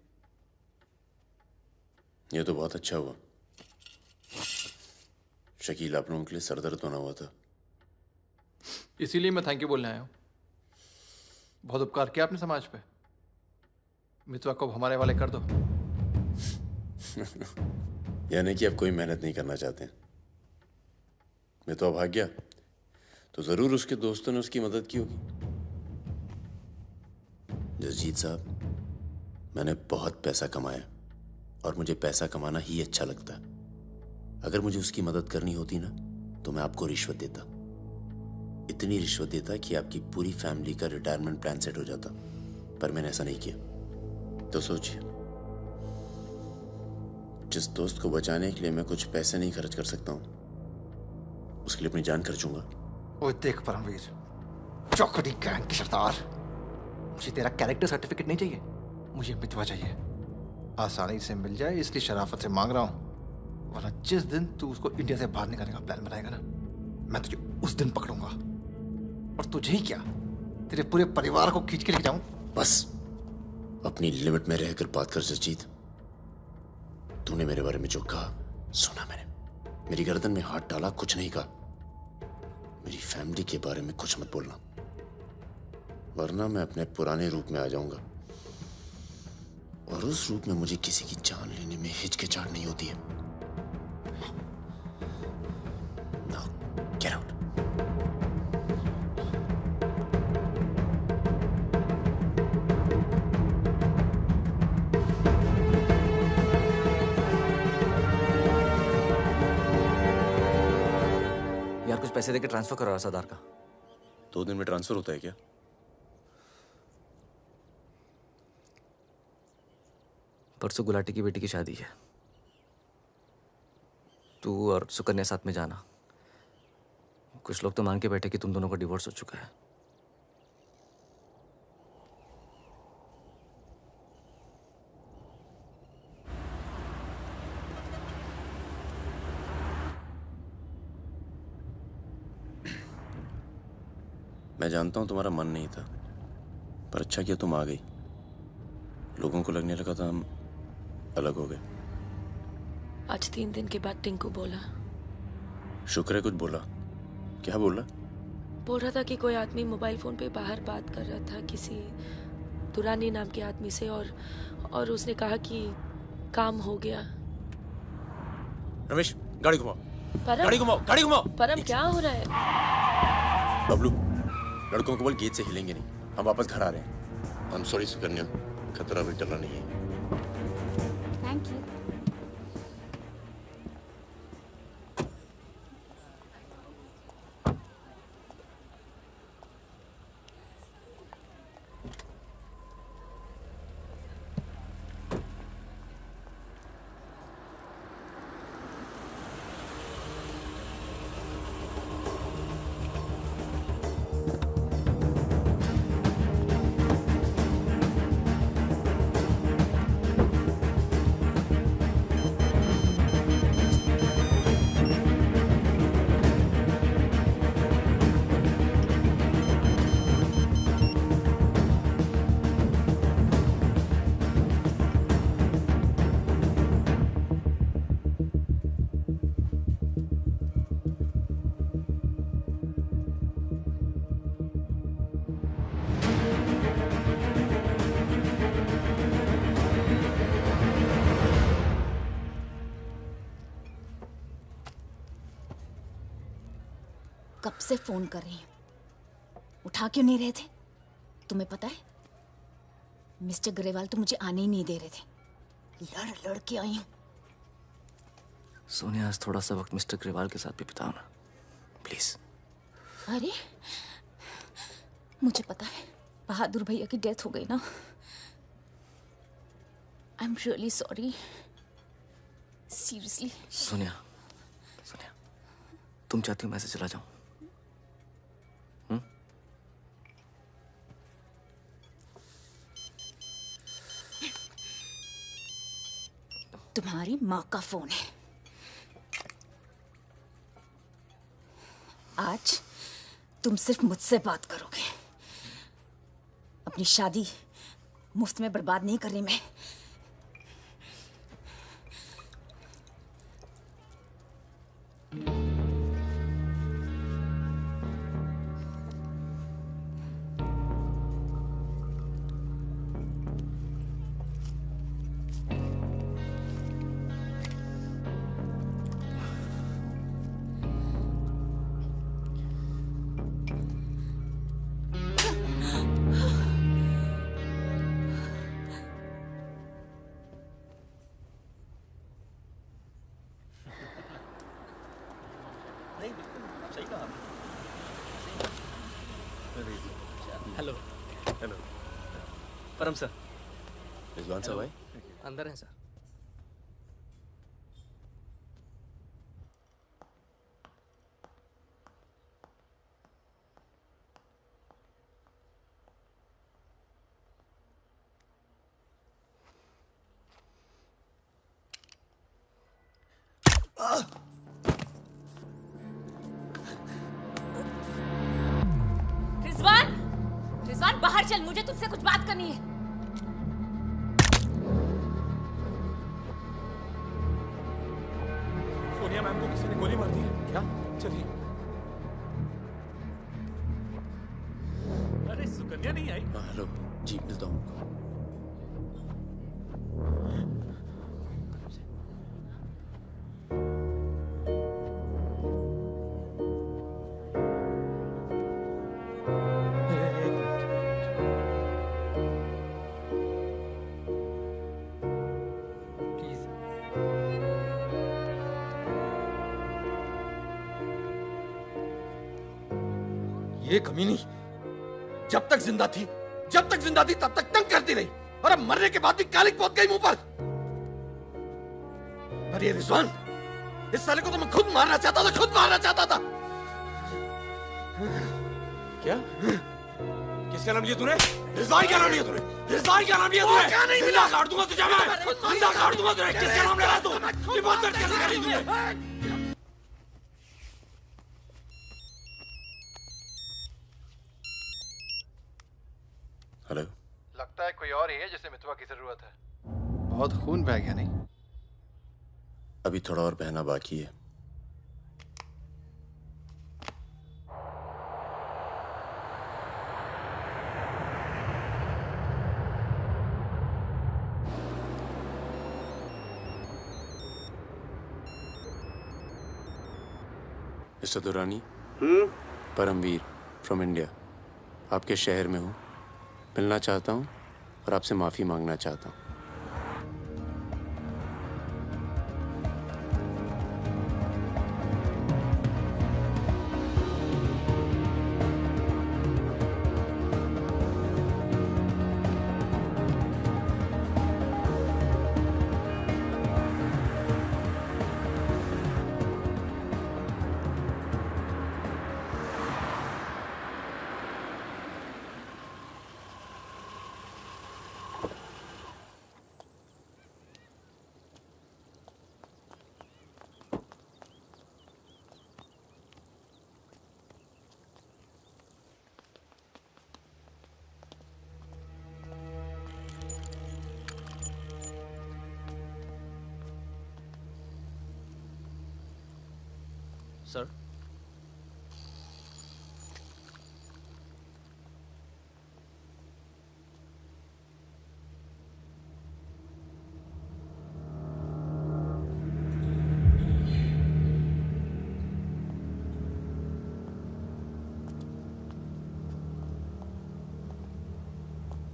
ये तो बहुत अच्छा हुआ। शकील आप लोगों के लिए सरदर्द बना हुआ था।
इसीलिए मैं थैंक यू बोलने आया हूँ। बहुत उपकार किया आपने समाज पे। मितवा को हमारे वाले कर दो।
यानी कि आप कोई मेहनत नहीं करना चाहते। मितवा भाग गया तो जरूर उसके दोस्तों ने उसकी मदद की होगी। जसजीत साहब, मैंने बहुत पैसा कमाया और मुझे पैसा कमाना ही अच्छा लगता है। अगर मुझे उसकी मदद करनी होती ना तो मैं आपको रिश्वत देता, इतनी रिश्वत देता कि आपकी पूरी फैमिली का रिटायरमेंट प्लान सेट हो जाता। पर मैंने ऐसा नहीं किया। तो सोचिए, जिस दोस्त को बचाने के लिए मैं कुछ पैसे नहीं खर्च कर सकता हूं, उसके लिए अपनी जान खर्चूंगा।
ओए देख परमवीर, चौकड़ी गैंग की सरदार, मुझे तेरा कैरेक्टर सर्टिफिकेट नहीं चाहिए, मुझे मितवा चाहिए। आसानी से मिल जाए इसलिए शराफत से मांग रहा हूं, वरना जिस दिन तू उसको इंडिया से बाहर निकालने का प्लान बनाएगा ना, मैं तुझे उस दिन पकड़ूंगा। और तुझे ही क्या, तेरे पूरे परिवार को खींच के लेके जाऊं।
बस अपनी लिमिट में रहकर बात कर जसजीत। तूने मेरे बारे में जो कहा सुना मैंने, मेरी गर्दन में हाथ डाला, कुछ नहीं कहा। मेरी फैमिली के बारे में कुछ मत बोलना, वरना मैं अपने पुराने रूप में आ जाऊंगा और उस रूप में मुझे किसी की जान लेने में हिचकिचाहट नहीं होती है। Now, get out.
यार कुछ पैसे देके ट्रांसफर करो सरदार का।
2 दिन में ट्रांसफर होता है क्या?
परसों गुलाटी की बेटी की शादी है, तू और सुकन्या साथ में जाना। कुछ लोग तो मान के बैठे कि तुम दोनों का डिवोर्स हो चुका है।
मैं जानता हूं तुम्हारा मन नहीं था, पर अच्छा किया तुम आ गई। लोगों को लगने लगा था हम अलग हो गए।
आज 3 दिन के बाद टिंकू बोला।
शुक्र है कुछ बोला। क्या बोला?
बोल रहा था कि कोई आदमी मोबाइल फोन पे बाहर बात कर रहा था किसी दुरानी नाम के आदमी से और उसने कहा कि काम हो गया।
रमेश गाड़ी घुमाओ,
परम,
गाड़ी घुमाओ, गाड़ी घुमाओ।
परम क्या हो रहा है?
बबलू, लड़कों को बोल गेट से हिलेंगे नहीं, हम वापस घर आ रहे हैं। आई एम सॉरी सुकन्या, खतरा अभी टला नहीं है।
Thank you.
कब से फोन कर रही हूँ, उठा क्यों नहीं रहे थे? तुम्हें पता है मिस्टर ग्रेवाल तो मुझे आने ही नहीं दे रहे थे, लड़ लड़ के आई हूँ।
सोनिया, आज थोड़ा सा वक्त मिस्टर ग्रेवाल के साथ भी बिताओ ना, प्लीज।
अरे मुझे पता है बहादुर भैया की डेथ हो गई ना। I am really sorry, seriously.
Sonia, Sonia, तुम चाहती हो मैं से चला जाऊं?
तुम्हारी माँ का फोन है। आज तुम सिर्फ मुझसे बात करोगे। अपनी शादी मुफ्त में बर्बाद नहीं कर रही मैं।
हेलो। हेलो परम सर।
रिजवान साहब आए?
अंदर हैं सर।
रिजवान, रिजवान बाहर चल, मुझे तुझसे कुछ बात करनी है।
सोनिया मैम को किसी ने गोली मार दी है। क्या? चलिए। अरे सुकन्या नहीं आई?
हेलो, जीप मिलता हूँ।
ये कमीनी जब तक जिंदा थी तब तक तंग करती रही, और अब मरने के बाद भी कालिक पहुंच गई मुंह पर। अरे रिजवान, इस साले को तो मैं खुद मारना चाहता था। क्या? किसका नाम लिया तूने? रिजवान क्या नाम लिया तूने? क्या नहीं मिला? काट दूंगा तुझे मैं, जिंदा काट दूंगा तुझे। किसका नाम लगा तू? ये बहुत दर्द करी तूने।
हेलो।
लगता है कोई और ही है जिसे मितवा की जरूरत है। बहुत खून बह गया नहीं?
अभी थोड़ा और बहना बाकी है। Mister Durrani, Paramvir from India, आपके शहर में हूँ, मिलना चाहता हूँ और आपसे माफ़ी मांगना चाहता हूँ।
सर,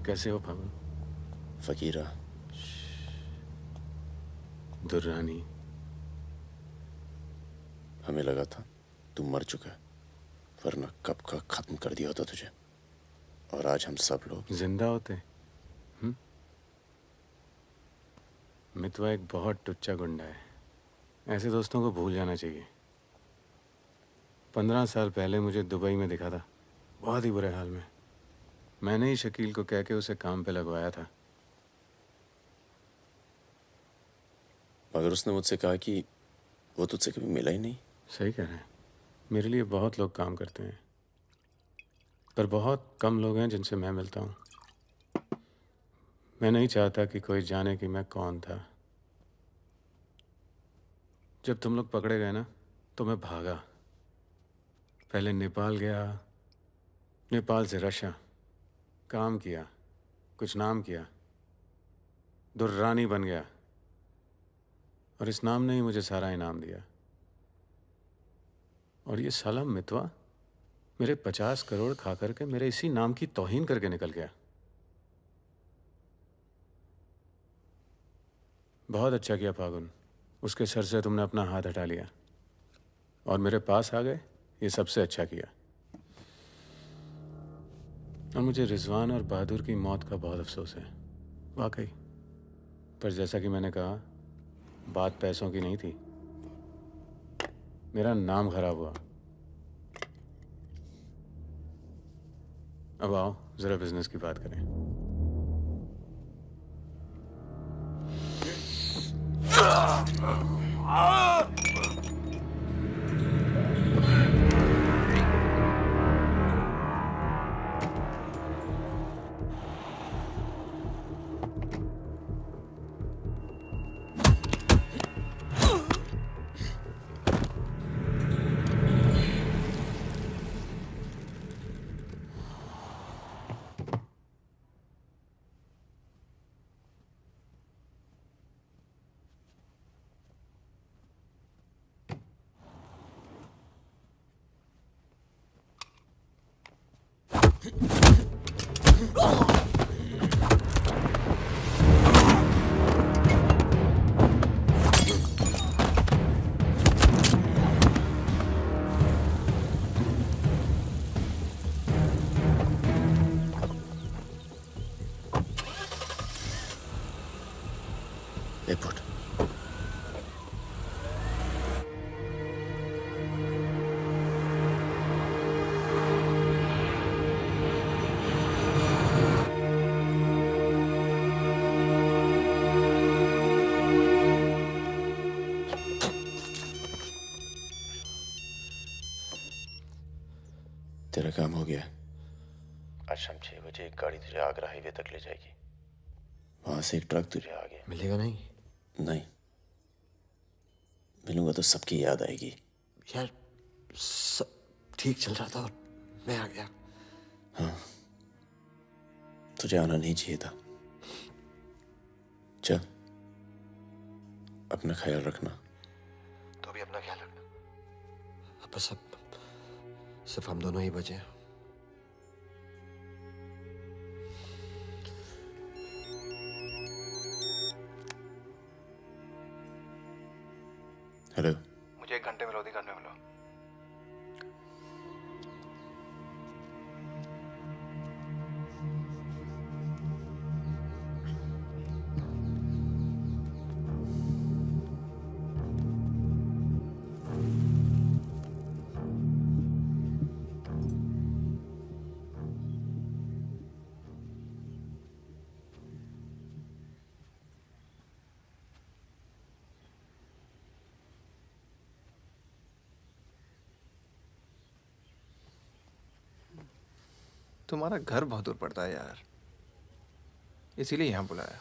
कैसे हो फागुन?
फकीरा,
दुर्रानी,
हमें लगा था तू मर चुका है, वरना कब का खत्म कर दिया होता तुझे। और आज हम सब लोग
जिंदा होते। मितवा एक बहुत टुच्चा गुंडा है, ऐसे दोस्तों को भूल जाना चाहिए। 15 साल पहले मुझे दुबई में दिखा था, बहुत ही बुरे हाल में। मैंने ही शकील को कह के उसे काम पे लगवाया था।
मगर उसने मुझसे कहा कि वो तुझसे कभी मिला ही नहीं।
सही कह रहे हैं, मेरे लिए बहुत लोग काम करते हैं, पर बहुत कम लोग हैं जिनसे मैं मिलता हूँ। मैं नहीं चाहता कि कोई जाने कि मैं कौन था। जब तुम लोग पकड़े गए ना, तो मैं भागा। पहले नेपाल गया, नेपाल से रशिया, काम किया, कुछ नाम किया, दुर्रानी बन गया, और इस नाम ने ही मुझे सारा इनाम दिया। और ये साला मितवा मेरे 50 करोड़ खा करके मेरे इसी नाम की तौहीन करके निकल गया। बहुत अच्छा किया फागुन, उसके सर से तुमने अपना हाथ हटा लिया और मेरे पास आ गए, ये सबसे अच्छा किया। और मुझे रिजवान और बहादुर की मौत का बहुत अफसोस है, वाकई। पर जैसा कि मैंने कहा, बात पैसों की नहीं थी, मेरा नाम खराब हुआ। अब आओ जरा बिजनेस की बात करें।
तेरा काम हो गया। आज शाम 6 बजे एक गाड़ी तुझे आगरा हाईवे तक ले जाएगी, वहां से एक ट्रक तुझे आगे
मिलेगा नहीं?
नहीं, मिलूंगा तो सबकी याद आएगी।
यार सब ठीक चल रहा था और मैं आ गया।
हाँ, तुझे आना नहीं चाहिए था। चल, अपना ख्याल रखना।
तो भी अपना ख्याल रखना। बस अब सिर्फ हम दोनों ही बचे हैं।
हेलो,
मुझे 1 घंटे में लोधी करने मिलो। तुम्हारा घर बहुत दूर पड़ता है यार, इसीलिए यहाँ बुलाया।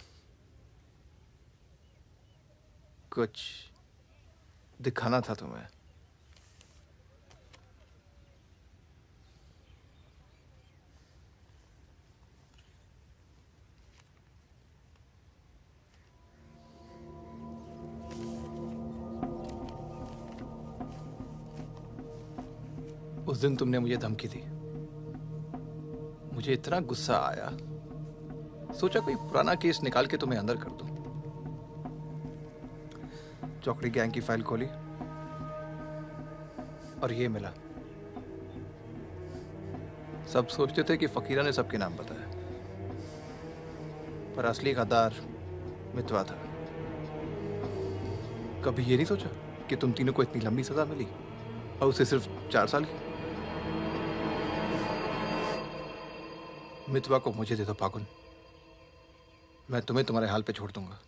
कुछ दिखाना था तुम्हें। उस दिन तुमने मुझे धमकी दी, मुझे इतना गुस्सा आया, सोचा कोई पुराना केस निकाल के तुम्हें अंदर कर दूं। चौकड़ी गैंग की फाइल खोली और ये मिला। सब सोचते थे कि फकीरा ने सबके नाम बताया, पर असली गद्दार मितवा था। कभी ये नहीं सोचा कि तुम तीनों को इतनी लंबी सजा मिली और उसे सिर्फ 4 साल की। मितवा को मुझे दे दो फागुन, मैं तुम्हें तुम्हारे हाल पे छोड़ दूंगा।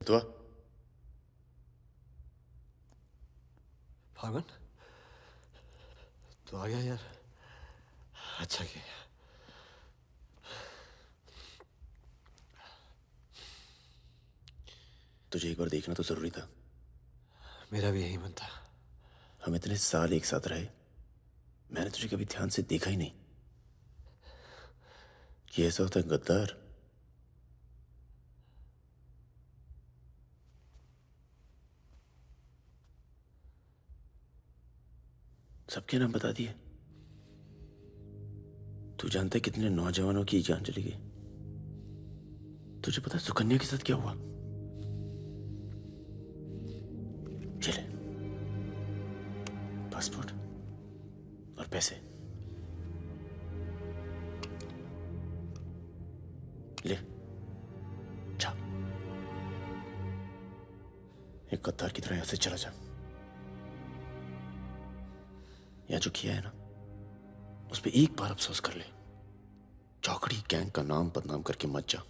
तो
फागुन तो आ गया यार, अच्छा किया।
तुझे एक बार देखना तो जरूरी था।
मेरा भी यही मन था।
हम इतने साल एक साथ रहे, मैंने तुझे कभी ध्यान से देखा ही नहीं। ये ऐसा होता है गद्दार। सबके नाम बता दिए। तू जानता है कितने नौजवानों की जान चली गई? तुझे पता है सुकन्या के साथ क्या हुआ? चले, पासपोर्ट और पैसे ले, जा। एक गद्दार की तरह यहां से चला जा। या जो किया है ना, उस पर एक बार अफसोस कर ले। चौकड़ी गैंग का नाम बदनाम करके मत जा।